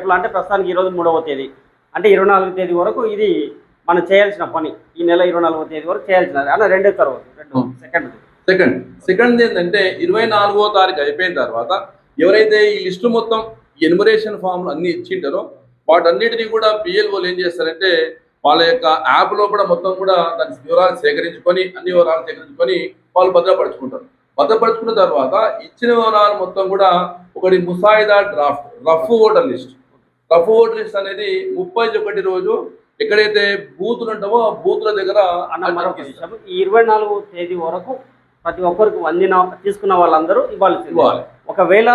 లో అంటే ప్రస్తుతానికి ఈ రోజు 3వ తేదీ అంటే 24వ తేదీ వరకు ఇది మనం చేయాల్సిన పని. ఈ నెల 24వ తేదీ వరకు చేయాల్సిన అన్న రెండో తర్వాత సెకండ్ ఏంటంటే 24వ తారీఖు అయిపోయిన తర్వాత ఎవరైతే ఈ లిస్టు మొత్తం ఎన్యుమరేషన్ ఫామ్లు అన్ని ఇచ్చింటారో వాటన్నిటినీ కూడా బిఎల్ఓలు ఏం చేస్తారంటే వాళ్ళ యొక్క యాప్ లో కూడా మొత్తం కూడా దాని వివరాలు సేకరించుకొని వాళ్ళు భద్రపరుచుకున్న తర్వాత ఇచ్చిన వివరాలు మొత్తం కూడా ఒకటి ముసాయిదా డ్రాఫ్ట్ రఫ్ ఓటర్ లిస్ట్ అనేది 31 రోజు ఎక్కడైతే బూతులు ఉంటావో ఆ బూతుల దగ్గర ఈ 24వ తేదీ వరకు ప్రతి ఒక్కరికి తీసుకున్న వాళ్ళందరూ ఇవ్వాలి. ఒకవేళ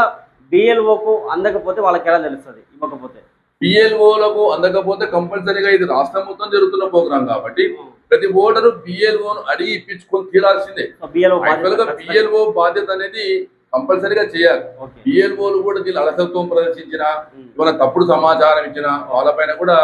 బిఎల్ఓకు అందకపోతే వాళ్ళకి ఎలా తెలుస్తుంది? ఇవ్వకపోతే బిఎల్ఓలకు అందకపోతే కంపల్సరీగా ఇది రాష్ట్రం మొత్తం జరుగుతున్న ప్రోగ్రాం కాబట్టి ప్రతి ఓటరు బిఎల్ఓను అడిగి ఇప్పించుకొని తీరాల్సిందే. బిఎల్ఓ బాధ్యత అనేది కంపల్సరీగా చేయాలి. బిఎల్ఓలు కూడా దీని అలసత్వం ప్రదర్శించిన, ఏమైనా తప్పుడు సమాచారం ఇచ్చిన వాళ్ళపైన కూడా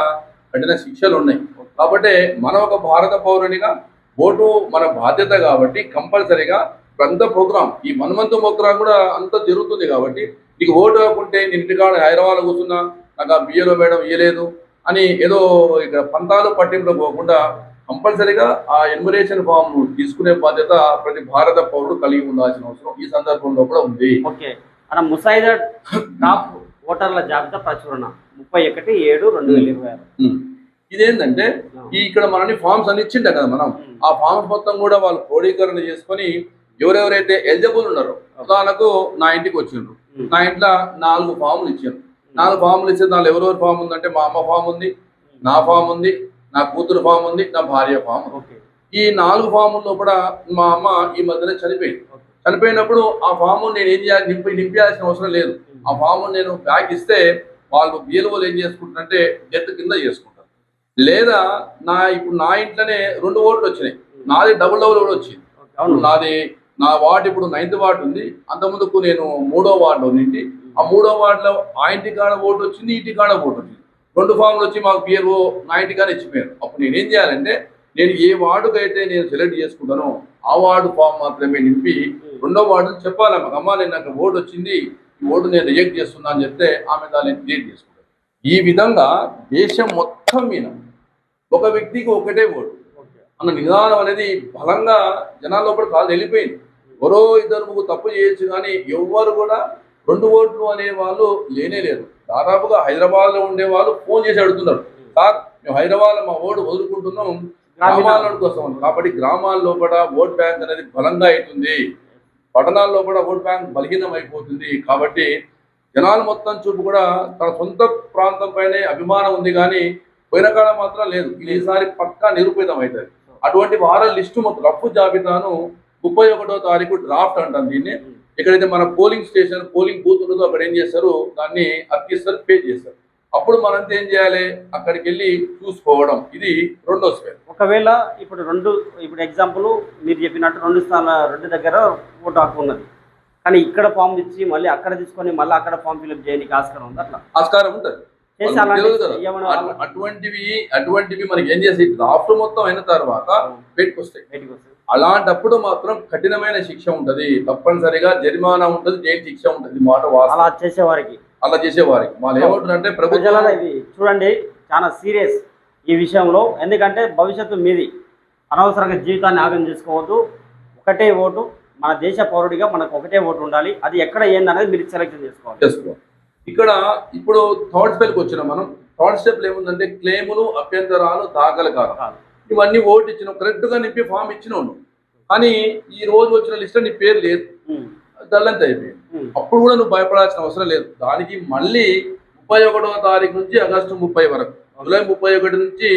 కఠిన శిక్షలు ఉన్నాయి. కాబట్టి మనం ఒక భారత పౌరునిగా ఓటు మన బాధ్యత కాబట్టి కంపల్సరీగా అంత ప్రోగ్రాం, ఈ మన్మంతు ప్రోగ్రాం కూడా అంత జరుగుతుంది కాబట్టి నీకు ఓటు కాకుంటే నేను ఇంటికాడ హైదరాబాద్లో కూర్చున్నా నాకు ఆ బిఎల్ఓ మేడం ఇవ్వలేదు అని ఏదో ఇక్కడ పంతాలు పట్టింపులో పోకుండా కంపల్సరీగా ఆ ఎన్యుమరేషన్ ఫామ్ తీసుకునే బాధ్యత ప్రతి భారత పౌరుడు కలిగి ఉండాల్సిన అవసరం ఈ సందర్భంలో కూడా ఉంది. ఓకే అన్న, ముసాయిదా టాప్ ఓటర్ల జాబితా ప్రచురణ 31/7/2026. ఇదేంటంటే ఇక్కడ మనని ఫామ్స్ అన్ని ఇచ్చిండే కదా మనం, ఆ ఫామ్స్ మొత్తం కూడా వాళ్ళు క్రోడీకరణ చేసుకొని ఎవరెవరైతే ఎలిజిబుల్ ఉన్నారో ఉదాహరణకు నా ఇంటికి వచ్చిండ్రు, నా ఇంట్లో 4 ఫామ్లు ఇచ్చారు. 4 ఫామ్లు ఇచ్చే దానిలో ఎవరెవరి ఫామ్ ఉందంటే మా అమ్మ ఫామ్ ఉంది, నా ఫామ్ ఉంది, నా కూతురు ఫామ్ ఉంది, నా భార్య ఫామ్. ఈ 4 ఫాముల్లో కూడా మా అమ్మ ఈ మధ్యనే చనిపోయినప్పుడు ఆ ఫాము నేను ఏం చేయాలి, నింపేయాల్సిన అవసరం లేదు. ఆ ఫాము నేను బ్యాక్ ఇస్తే వాళ్ళు బిఎల్ఓలు ఏం చేసుకుంటారంటే డెత్ కింద చేసుకుంటారు. లేదా ఇప్పుడు నా ఇంట్లోనే 2 ఓట్లు వచ్చినాయి, నాది డబుల్ కూడా వచ్చింది. నా వార్డు ఇప్పుడు 9th వార్డు ఉంది, అంతకుముందుకు నేను 3వ వార్డులో నిండి ఆ 3వ వార్డులో ఆ ఇంటి కాడ ఓటు వచ్చింది, ఇంటి కాడ ఓటు వచ్చింది. 2 ఫామ్లు వచ్చి మాకు బిఎల్ఓ నా ఇంటికాడ ఇచ్చిపోయారు. అప్పుడు నేనేం చేయాలంటే నేను ఏ వార్డుకు అయితే నేను సెలెక్ట్ చేసుకుంటానో ఆ వార్డు ఫామ్ మాత్రమే నింపి 2వ వార్డును చెప్పాలి, మాకు అమ్మ నేను నాకు ఓటు వచ్చింది, ఈ ఓటు నేను రిజెక్ట్ చేస్తున్నా అని చెప్తే ఆమె దాన్ని క్రియేట్ చేసుకుంటాను. ఈ విధంగా దేశం మొత్తం మీద ఒక వ్యక్తికి ఒకటే ఓటు అన్న నిదానం అనేది బలంగా జనాల్లో కూడా కాదు వెళ్ళిపోయింది. ఎవరో 2-3 తప్పు చేయొచ్చు కానీ ఎవ్వరు కూడా 2 ఓట్లు అనే వాళ్ళు లేరు. దాదాపుగా హైదరాబాద్లో ఉండే వాళ్ళు ఫోన్ చేసి అడుగుతున్నారు, సార్ మేము హైదరాబాద్లో మా ఓటు వదులుకుంటున్నాం గ్రామాల కోసం. కాబట్టి గ్రామాల్లో కూడా ఓట్ బ్యాంక్ అనేది బలంగా అవుతుంది, పట్టణాల్లో కూడా ఓట్ బ్యాంక్ బలహీనం అయిపోతుంది. కాబట్టి జనాలు మొత్తం చూపు కూడా తన సొంత ప్రాంతం పైనే అభిమానం ఉంది కానీ పోయిన కాడ మాత్రం లేదు. ఇది ఈసారి పక్కా నిరూపితం అవుతుంది. అటువంటి వారం లిస్టు మొత్తం రఫ్ జాబితాను 31వ తారీఖు డ్రాఫ్ట్ అంటాం దీన్ని. ఎక్కడైతే మన పోలింగ్ స్టేషన్ పోలింగ్ బూత్ ఉంటుందో అక్కడ ఏం చేస్తారు, దాన్ని అతికిస్తారు, పే చేస్తారు. అప్పుడు మనంతా ఏం చేయాలి, అక్కడికి వెళ్ళి చూసుకోవడం. ఇది రెండో స్టెప్. ఒకవేళ ఇప్పుడు ఎగ్జాంపుల్ మీరు చెప్పినట్టు రెండు దగ్గర ఓటు హక్కు ఉన్నది, కానీ ఇక్కడ ఫామ్ ఇచ్చి మళ్ళీ అక్కడ తీసుకొని మళ్ళీ అక్కడ ఫామ్ ఫిల్అప్ చేయడానికి ఆస్కారం ఉంది. అట్లా ఆస్కారం ఉంటుంది. చేసి వాళ్ళకి అలాంటి తెలియదు కదా. ఏమైనా వాళ్ళ- అటువంటివి మనకి ఏం చేసి డ్రాఫ్ట్ మొత్తం అయిన తర్వాత బయటకు వస్తాయి. బయటికి వస్తుంది. అలాంటప్పుడు మాత్రం కఠినమైన శిక్ష ఉంటది, తప్పనిసరిగా జరిమానా ఉంటది, జైలు శిక్ష ఉంటది. మాట అలా వాస్తవం. చేసేవారికి అలా చేసేవారికి వాళ్ళు ఏమంటారంటే ప్రభుత్వం ప్రజలలో ఇది చూడండి చాలా సీరియస్ ఈ విషయంలో. ఎందుకంటే భవిష్యత్తు మీది, అనవసరంగా జీవితాన్ని ఆగం చేసుకోవద్దు. ఒకటే ఓటు, మన దేశ పౌరుడిగా మనకు ఒకటే ఓటు ఉండాలి. అది ఎక్కడ ఏందనేది మీరు సెలెక్షన్ చేసుకోవాలి. చేసుకోవాలి. ఇక్కడ ఇప్పుడు థర్డ్ స్టెప్కి వచ్చినాం మనం. థర్డ్ స్టెప్ ఏముందంటే క్లెయిములు, అభ్యంతరాలు, దాఖలు కాదు. ఇవన్నీ ఓటు ఇచ్చినావు, కరెక్ట్ గా నింపి ఫామ్ ఇచ్చినావు, కానీ ఈ రోజు వచ్చిన లిస్ట్ నీ పేరు లేదు, దళ్ళంత అయిపోయింది. అప్పుడు కూడా నువ్వు భయపడాల్సిన అవసరం లేదు. దానికి మళ్ళీ 31వ తారీఖు నుంచి ఆగస్టు 30 వరకు, జూలై 31 నుంచి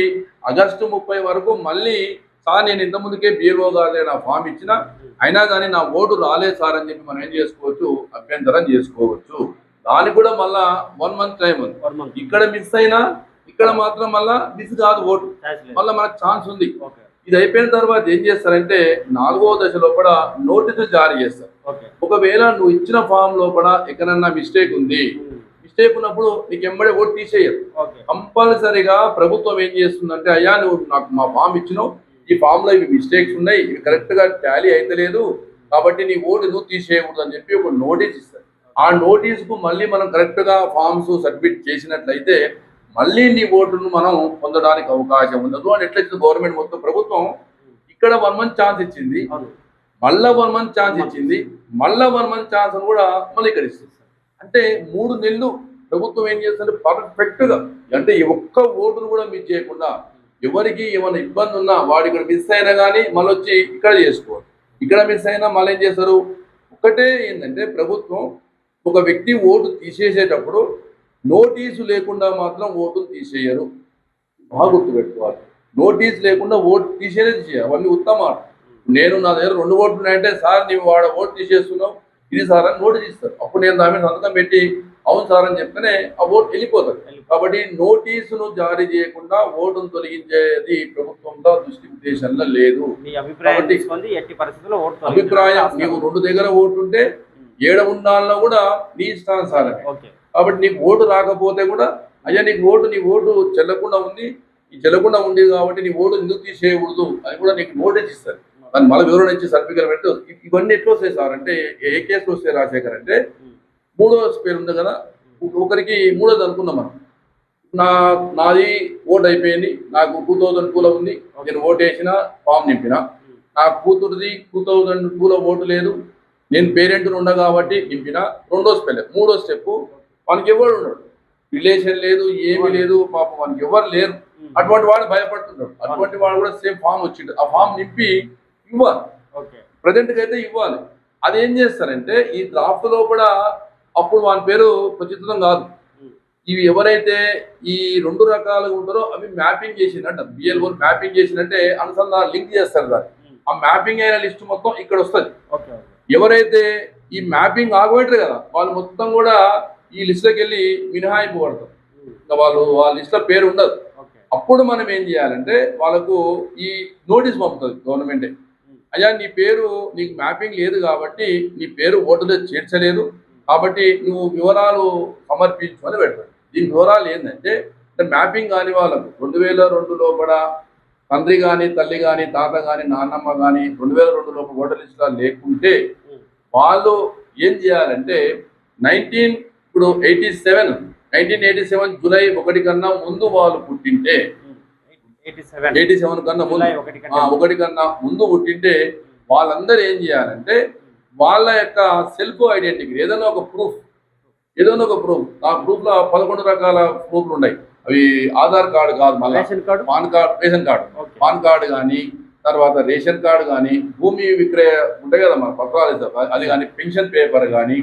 ఆగస్టు 30 వరకు మళ్ళీ సార్ నేను ఇంత ముందుకే బీఆర్ఓ గారు నా ఫామ్ ఇచ్చిన, అయినా కానీ నా ఓటు రాలేదు సార్ అని చెప్పి మనం ఏం చేసుకోవచ్చు, అభ్యంతరం చేసుకోవచ్చు. దానికి కూడా మళ్ళా 1 మంత్ టైం ఉంది. ఇక్కడ మిస్ అయినా ఇక్కడ మాత్రం మళ్ళా మిస్ కాదు ఓటు, మళ్ళీ మనకు ఛాన్స్ ఉంది. ఇది అయిపోయిన తర్వాత ఏం చేస్తారంటే 4వ దశలో కూడా నోటీసు జారీ చేస్తారు. ఒకవేళ నువ్వు ఇచ్చిన ఫామ్ లోపల ఎక్కడన్నా మిస్టేక్ ఉంది, మిస్టేక్ ఉన్నప్పుడు నీకు ఎంబడే ఓటు తీసేయరు. కంపల్సరిగా ప్రభుత్వం ఏం చేస్తుందంటే, అయ్యా నువ్వు నాకు మా ఫామ్ ఇచ్చినావు, ఈ ఫామ్ లో ఇవి మిస్టేక్స్ ఉన్నాయి, ఇవి కరెక్ట్ గా టాలీ అయితే లేదు, కాబట్టి నీ ఓటు నువ్వు తీసేయకూడదు అని చెప్పి ఒక నోటీస్ ఇస్తారు. ఆ నోటీస్ కు మళ్ళీ మనం కరెక్ట్ గా ఫామ్స్ సబ్మిట్ చేసినట్లయితే మళ్ళీ నీ ఓటును మనం పొందడానికి అవకాశం ఉండదు అని ఎట్లయితే గవర్నమెంట్ మొత్తం ప్రభుత్వం ఇక్కడ 1 మంత్ ఛాన్స్ ఇచ్చింది, మళ్ళా 1 మంత్ ఛాన్స్ ఇచ్చింది, మళ్ళా 1 మంత్ ఛాన్స్ అని కూడా మళ్ళీ ఇక్కడ ఇస్తుంది. అంటే 3 నెలలు ప్రభుత్వం ఏం చేస్తుంటే పర్ఫెక్ట్ గా, అంటే ఈ ఒక్క ఓటును కూడా మిస్ చేయకుండా ఎవరికి ఏమైనా ఇబ్బంది ఉన్నా వాడు ఇక్కడ మిస్ అయినా కానీ మళ్ళీ వచ్చి ఇక్కడ చేసుకోవాలి. ఇక్కడ మిస్ అయినా మళ్ళీ ఏం చేస్తారు, ఒకటే ఏంటంటే ప్రభుత్వం ఒక వ్యక్తి ఓటు తీసేసేటప్పుడు నోటీసు లేకుండా మాత్రం ఓటు తీసేయరు. బాగా గుర్తుపెట్టుకోవాలి. నోటీస్ లేకుండా ఓటు తీసేయాలి. అవన్నీ ఉత్తమ. నేను నా దగ్గర 2 ఓట్లు ఉన్నాయంటే సార్ నీవు వాడ ఓటు తీసేస్తున్నావు, ఇది సార్ అని నోటీస్ ఇస్తారు. అప్పుడు నేను దాని మీద సంతకం పెట్టి అవును సార్ అని చెప్తేనే ఆ ఓటు వెళ్ళిపోతుంది. కాబట్టి నోటీసును జారీ చేయకుండా ఓటును తొలగించేది ప్రభుత్వంలో దృష్టి ఉద్దేశంలో లేదు. అభిప్రాయం నీకు 2 దగ్గర ఓటు ఉంటే 7 ఉండాలన్నా కూడా నీ ఇష్టానుసారమే. కాబట్టి నీకు ఓటు రాకపోతే కూడా అయ్యా నీ ఓటు చెల్లకుండా ఉంది, ఈ చెల్లకుండా ఉంది కాబట్టి నీ ఓటు ఎందుకు తీసేయకూడదు అని కూడా నీకు నోటీస్ ఇస్తారు. దాన్ని మళ్ళీ వివరణ ఇచ్చి సర్టిఫికేట్ పెడితే ఇవన్నీ ఎట్లా వస్తాయి సార్ అంటే, ఏ కేసులో వస్తాయి రాజశేఖర్ అంటే, 3వ పేరు ఉంది కదా, ఒకరికి 3వది అనుకున్నాం మనం. నాది ఓటు అయిపోయింది, నాకు 2002లో ఉంది, నేను ఓటు వేసిన ఫామ్ నింపిన, నా కూతురుది 2002లో ఓటు లేదు, నేను పేరెంట్ ఉండ కాబట్టి నింపిన. 2వ స్టెప్. 3వ స్టెప్ మనకి ఎవరు ఉన్నాడు, రిలేషన్ లేదు, ఏమీ లేదు, పాపం మనకి ఎవరు లేరు, అటువంటి వాడు భయపడుతున్నాడు. అటువంటి వాడు కూడా సేమ్ ఫామ్ వచ్చిండు, ఆ ఫామ్ నింపి ఇవ్వాలి. ప్రజెంట్గా అయితే ఇవ్వాలి. అది ఏం చేస్తారంటే ఈ డ్రాఫ్ట్ లో కూడా అప్పుడు వాని పేరు ప్రచితం కాదు. ఇవి ఎవరైతే ఈ 2 రకాలుగా ఉంటారో అవి మ్యాపింగ్ చేసినట్టు, బిఎల్ఓ మ్యాపింగ్ చేసినట్టే అనుసంధానం లింక్ చేస్తారు. దాన్ని ఆ మ్యాపింగ్ అయిన లిస్ట్ మొత్తం ఇక్కడ వస్తుంది. ఎవరైతే ఈ మ్యాపింగ్ ఆగబెట్టరు కదా వాళ్ళు మొత్తం కూడా ఈ లిస్ట్లోకి వెళ్ళి మినహాయింపు పడతారు. ఇంకా వాళ్ళ లిస్ట్లో పేరు ఉండదు. అప్పుడు మనం ఏం చేయాలంటే వాళ్ళకు ఈ నోటీస్ పంపుతుంది గవర్నమెంటే, అయ్యా నీ పేరు నీకు మ్యాపింగ్ లేదు కాబట్టి నీ పేరు ఓటులో చేర్చలేదు కాబట్టి నువ్వు వివరాలు సమర్పించు అని పెడతాడు. దీని వివరాలు ఏంటంటే మ్యాపింగ్ కాని వాళ్ళకు 2002 లోపల తండ్రి కానీ తల్లి కానీ తాత కానీ నాన్నమ్మ కానీ 2002 లోపల ఓటర్ లిస్టులో లేకుంటే వాళ్ళు ఏం చేయాలంటే 1987 జూలై 1 కన్నా ముందు వాళ్ళు పుట్టింటే 87 కన్నా ముందు 1 కన్నా ముందు పుట్టింటే వాళ్ళందరూ ఏం చేయాలంటే వాళ్ళ యొక్క సెల్ఫ్ ఐడెంటిటీ ఏదైనా ఒక ప్రూఫ్ ఆ ప్రూఫ్ లో 11 రకాల ప్రూఫ్లు ఉన్నాయి. అవి ఆధార్ కార్డు కాదు, మళ్ళీ pan card, ration card, pan card కానీ తర్వాత రేషన్ కార్డు కానీ భూమి విక్రయ ఉంటాయి కదా మన పత్రాలు అది కానీ పెన్షన్ పేపర్ కానీ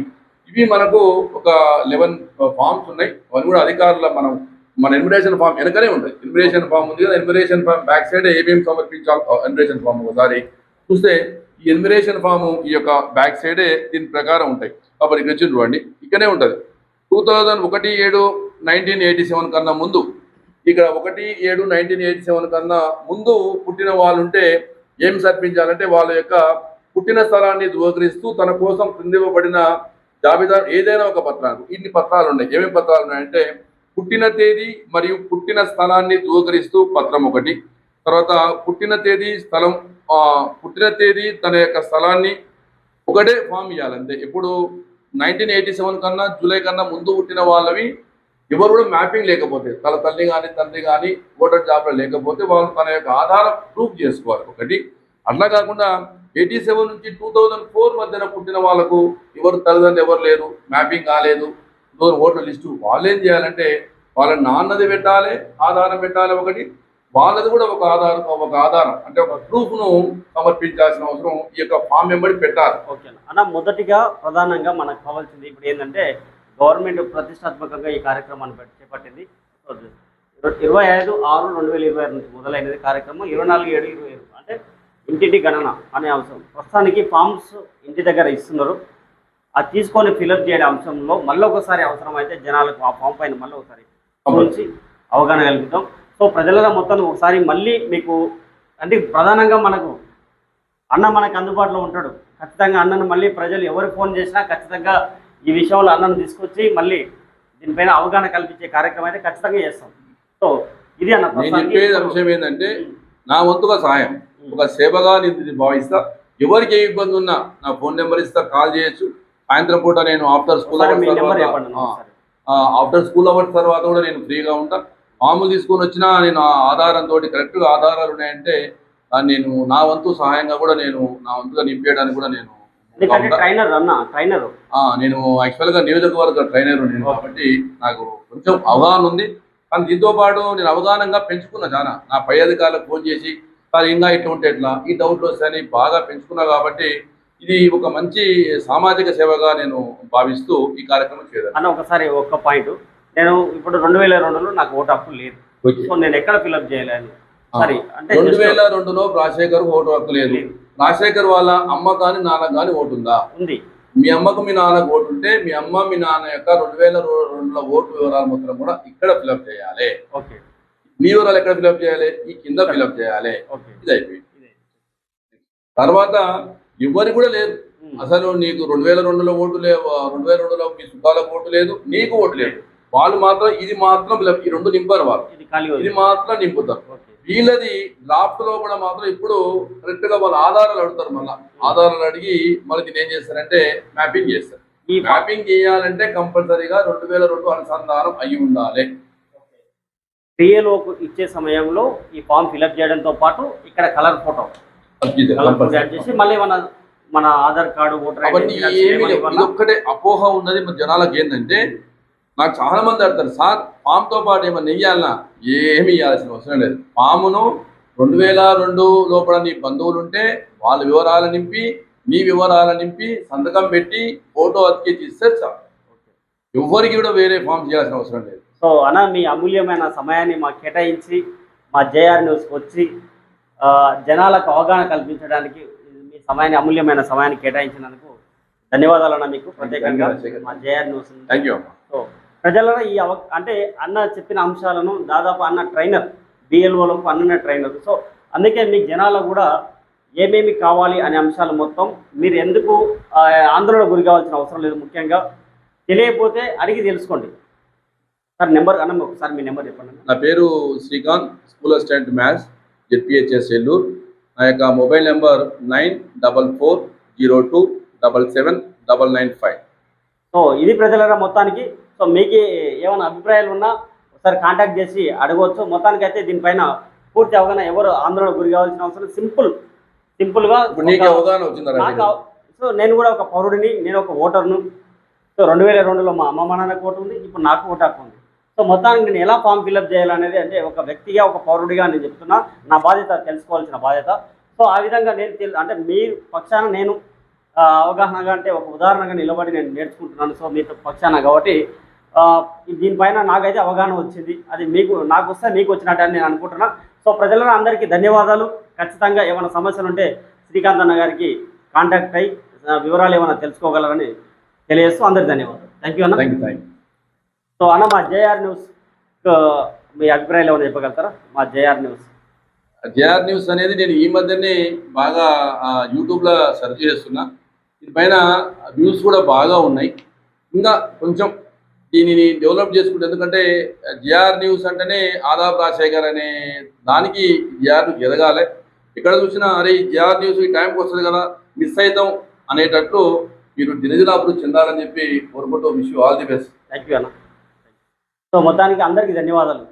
ఇవి మనకు ఒక 11 ఫామ్స్ ఉన్నాయి. అవన్నీ కూడా అధికారుల మన ఎన్యుమరేషన్ ఫామ్ వెనకనే ఉంటుంది. ఎన్యుమరేషన్ ఫామ్ ఉంది కదా, ఎన్యుమరేషన్ ఫామ్ బ్యాక్ సైడ్ ఏమేమి సమర్పించాలి ఎన్యుమరేషన్ ఫామ్ ఒకసారి చూస్తే ఈ ఎన్యుమరేషన్ ఫామ్ ఈ యొక్క బ్యాక్ సైడే దీని ప్రకారం ఉంటాయి. కాబట్టి ఇక్కడ వచ్చి చూడండి, ఇక్కడనే ఉంటుంది 2001-7-1987 కన్నా ముందు, ఇక్కడ 1-7-1987 కన్నా ముందు పుట్టిన వాళ్ళు ఉంటే ఏం సమర్పించాలంటే వాళ్ళ యొక్క పుట్టిన స్థలాన్ని ధృవీకరిస్తూ తన కోసం క్రిందివ్వబడిన జాబితా ఏదైనా ఒక పత్రాలు, ఇన్ని పత్రాలు ఉన్నాయి. ఏమేమి పత్రాలు ఉన్నాయంటే పుట్టిన తేదీ మరియు పుట్టిన స్థలాన్ని ధృవీకరిస్తూ పత్రం ఒకటి, తర్వాత పుట్టిన తేదీ స్థలం పుట్టిన తేదీ తన యొక్క స్థలాన్ని ఒకటే ఫామ్ ఇవ్వాలంటే. ఇప్పుడు 1987 కన్నా జూలై కన్నా ముందు పుట్టిన వాళ్ళవి ఎవరు కూడా మ్యాపింగ్ లేకపోతే, తన తల్లి కానీ తండ్రి కానీ ఓటర్ జాబ్లో లేకపోతే వాళ్ళు తన యొక్క ఆధారం ప్రూఫ్ చేసుకోవాలి ఒకటి. అట్లా కాకుండా 87 నుంచి 2004 మధ్యన పుట్టిన వాళ్ళకు ఎవరు తల్లిదండ్రులు ఎవరు లేరు, మ్యాపింగ్ కాలేదు, ఓటర్ లిస్టు, వాళ్ళు ఏం చేయాలంటే వాళ్ళ నాన్నది పెట్టాలి, ఆధారం పెట్టాలి ఒకటి, వాళ్ళది కూడా ఒక ఆధారం అంటే ఒక ప్రూఫ్ను సమర్పించాల్సిన అవసరం ఈ యొక్క ఫామ్ మెంబర్కి పెట్టాలి. ఓకే అన్న, మొదటిగా ప్రధానంగా మనకు కావాల్సింది ఇప్పుడు ఏంటంటే గవర్నమెంట్ ప్రతిష్టాత్మకంగా ఈ కార్యక్రమాన్ని చేపట్టింది. 25/6/2020 నుంచి మొదలైనది కార్యక్రమం. 24/7/2020 అంటే ఇంటింటి గణన అనే అంశం. ప్రస్తుతానికి ఫామ్స్ ఇంటి దగ్గర ఇస్తున్నారు. అది తీసుకొని ఫిలప్ చేయడం అంశంలో మళ్ళీ ఒకసారి అవసరమైతే జనాలకు ఆ ఫామ్ పైన మళ్ళీ ఒకసారి గురించి అవగాహన కల్పిద్దాం. సో ప్రజల మొత్తం ఒకసారి మళ్ళీ మీకు అంటే ప్రధానంగా మనకు అన్న మనకు అందుబాటులో ఉంటాడు. ఖచ్చితంగా అన్నను మళ్ళీ ప్రజలు ఎవరు ఫోన్ చేసినా ఖచ్చితంగా ఈ విషయంలో అన్నను తీసుకొచ్చి మళ్ళీ దీనిపైన అవగాహన కల్పించే కార్యక్రమం అయితే ఖచ్చితంగా చేస్తాం. సో ఇది అన్న నేను చెప్పేది అంశం ఏంటంటే నా వంతుగా సహాయం ఒక సేవగా నేను భావిస్తా. ఎవరికి ఏ ఇబ్బంది ఉన్నా నా ఫోన్ నెంబర్ ఇస్తా, కాల్ చేయొచ్చు. సాయంత్రం పూట నేను ఆఫ్టర్ స్కూల్ అవర్స్ తర్వాత కూడా నేను ఫ్రీగా ఉంటా. మామూలు తీసుకొని వచ్చినా నేను ఆధారంతో కరెక్ట్గా ఆధారాలు ఉన్నాయంటే నేను నా వంతు సహాయంగా కూడా నేను నా వంతుగా నింపేయడానికి కూడా నేను నేను యాక్చువల్గా నియోజకవర్గ ట్రైనర్ నేను కాబట్టి నాకు కొంచెం అవగాహన ఉంది. కానీ దీంతో పాటు నేను అవగాహనగా పెంచుకున్నా చాలా. నా పై అధికారులకు ఫోన్ చేసి సార్ ఇంకా ఇట్లా ఉంటే ఎట్లా, ఈ డౌట్లు వస్తాయని బాగా పెంచుకున్నా కాబట్టి ఇది ఒక మంచి సామాజిక సేవగా నేను భావిస్తూ ఈ కార్యక్రమం చేయాలి. అన్న ఒకసారి ఒక్క పాయింట్, నేను ఇప్పుడు 2002లో నాకు ఓటు హక్కు లేదు. సో నేను ఎక్కడ ఫిల్అప్ చేయలేను. సరే అంటే 2002లో రాజశేఖర్ ఓటు హక్కు లేదు. రాజశేఖర్ వాళ్ళ అమ్మ కానీ నాన్న కానీ ఓటు ఉందా? ఉంది. మీ అమ్మకు మీ నాన్నకు ఓటు ఉంటే మీ అమ్మ మీ నాన్న యొక్క 2002లో ఓటు వివరాలు మొత్తం కూడా ఇక్కడ ఫిల్అప్ చేయాలి. ఓకే. మీ వివరాలు ఎక్కడ ఫిల్అప్ చేయాలి? ఈ కింద ఫిల్అప్ చేయాలి. ఇది అయిపోయింది. తర్వాత ఎవరికి కూడా లేదు అసలు. నీకు 2002లో ఓటు లేవు, 2002లో మీ సుఖాలకు ఓటు లేదు, నీకు ఓటు లేదు. వాళ్ళు మాత్రం ఇది మాత్రం ఈ రెండు నింపారు. వాళ్ళు ఇది మాత్రం నింపుతారు. వీళ్ళది డ్రాఫ్ట్ లో కూడా మాత్రం ఇప్పుడు కరెక్ట్ గా వాళ్ళ ఆధారాలు అడుగుతారు. మళ్ళీ ఆధారాలు అడిగి మళ్ళీ దీన్ని ఏం చేస్తారంటే మ్యాపింగ్ చేస్తారు. ఈ మ్యాపింగ్ చేయాలంటే కంపల్సరీగా 2002 అనుసంధానం అయి ఉండాలి. టీఏలోకి ఇచ్చే సమయంలో ఈ ఫామ్ ఫిల్అప్ చేయడంతో పాటు ఇక్కడ కలర్ ఫోటో చేసి మళ్ళీ మన ఆధార్ కార్డు ఓటర్ ఒక్కటే అపోహ ఉన్నది మన జనాలకు. ఏంటంటే నాకు చాలా మంది అడతారు, సార్ ఫామ్ తో పాటు ఏమన్నా నెయ్యాలన్నా? ఏమి ఇవ్వాల్సిన అవసరం లేదు. ఫామును 2002 లోపల నీ బంధువులు ఉంటే వాళ్ళ వివరాలు నింపి, మీ వివరాలు నింపి, సంతకం పెట్టి ఫోటో అతికించి ఇస్తే చాలు. ఎవరికి కూడా వేరే ఫామ్ చేయాల్సిన అవసరం లేదు. సో అన్న మీ అమూల్యమైన సమయాన్ని మాకు కేటాయించి మా జేఆర్ న్యూస్కి వచ్చి జనాలకు అవగాహన కల్పించడానికి మీ సమయాన్ని అమూల్యమైన సమయాన్ని కేటాయించినందుకు ధన్యవాదాలు అన్న. మీకు ప్రత్యేకంగా మా JR news. Thank you. So ప్రజలలో ఈ అంటే అన్న చెప్పిన అంశాలను దాదాపు అన్న ట్రైనర్, బిఎల్ఓలకు అన్న ట్రైనర్. సో అందుకే మీకు జనాలు కూడా ఏమేమి కావాలి అనే అంశాలు మొత్తం మీరు ఎందుకు ఆందోళన గురి కావాల్సిన అవసరం లేదు. ముఖ్యంగా తెలియకపోతే అడిగి తెలుసుకోండి. సార్ నెంబర్ అన్న ఒకసారి మీ నెంబర్ చెప్పండి. నా పేరు Srikanth, school assistant maths, ZPHS Elluru. నా యొక్క మొబైల్ నెంబర్ 9440277995. సో ఇది ప్రజల మొత్తానికి. సో మీకు ఏమైనా అభిప్రాయాలు ఉన్నా ఒకసారి కాంటాక్ట్ చేసి అడగవచ్చు. మొత్తానికి అయితే దీనిపైన పూర్తి అవగాహన, ఎవరు ఆందోళన గురి కావాల్సిన అవసరం సింపుల్గా అవగాహన వచ్చిందా? సో నేను కూడా ఒక పౌరుడిని, నేను ఒక ఓటర్ను. సో 2002లో మా అమ్మ నాన్నకు ఓటు ఉంది, ఇప్పుడు నాకు ఓటు హక్కు ఉంది. సో మొత్తానికి నేను ఎలా ఫామ్ ఫిల్అప్ చేయాలనేది అంటే ఒక వ్యక్తిగా, ఒక పౌరుడిగా నేను చెప్తున్నా. నా బాధ్యత తెలుసుకోవాల్సిన బాధ్యత. సో ఆ విధంగా నేను అంటే మీ పక్షాన నేను అవగాహనగా అంటే ఒక ఉదాహరణగా నిలబడి నేను నేర్చుకుంటున్నాను. సో మీతో పక్షాన కాబట్టి ఆ, దీనిపైన నాకైతే అవగాహన వచ్చింది. అది మీకు నాకు వస్తే మీకు వచ్చినట్టు అని నేను అనుకుంటున్నా. సో ప్రజలను అందరికీ ధన్యవాదాలు. ఖచ్చితంగా ఏమైనా సమస్యలు ఉంటే శ్రీకాంత్ అన్న గారికి కాంటాక్ట్ అయ్యి వివరాలు ఏమైనా తెలుసుకోగలరని తెలియజేస్తూ అందరికి ధన్యవాదాలు. థ్యాంక్ యూ అన్న. Thank you. సో అన్న మా జేఆర్ న్యూస్ మీ అభిప్రాయాలు ఏమైనా చెప్పగలుగుతారా? మా జేఆర్ న్యూస్ జేఆర్ న్యూస్ అనేది నేను ఈ మధ్యనే బాగా యూట్యూబ్లో సెర్చ్ చేస్తున్నా. దీనిపైన వ్యూస్ కూడా బాగా ఉన్నాయి. ఇంకా కొంచెం దీనిని డెవలప్ చేసుకుంటే, ఎందుకంటే జేఆర్ న్యూస్ అంటేనే ఆదాబ్ రాజశేఖర్ అనే దానికి జేఆర్ ఎదగాలి. ఎక్కడ చూసినా అరే జేఆర్ న్యూస్ ఈ టైంకి వస్తుంది కదా, మిస్ అవుతాం అనేటట్లు మీరు దినదినాభివృద్ధి చెందాలని చెప్పి కోరుకుంటూ wish you all the best. Thank you అన్న. సో మొత్తానికి అందరికీ ధన్యవాదాలు.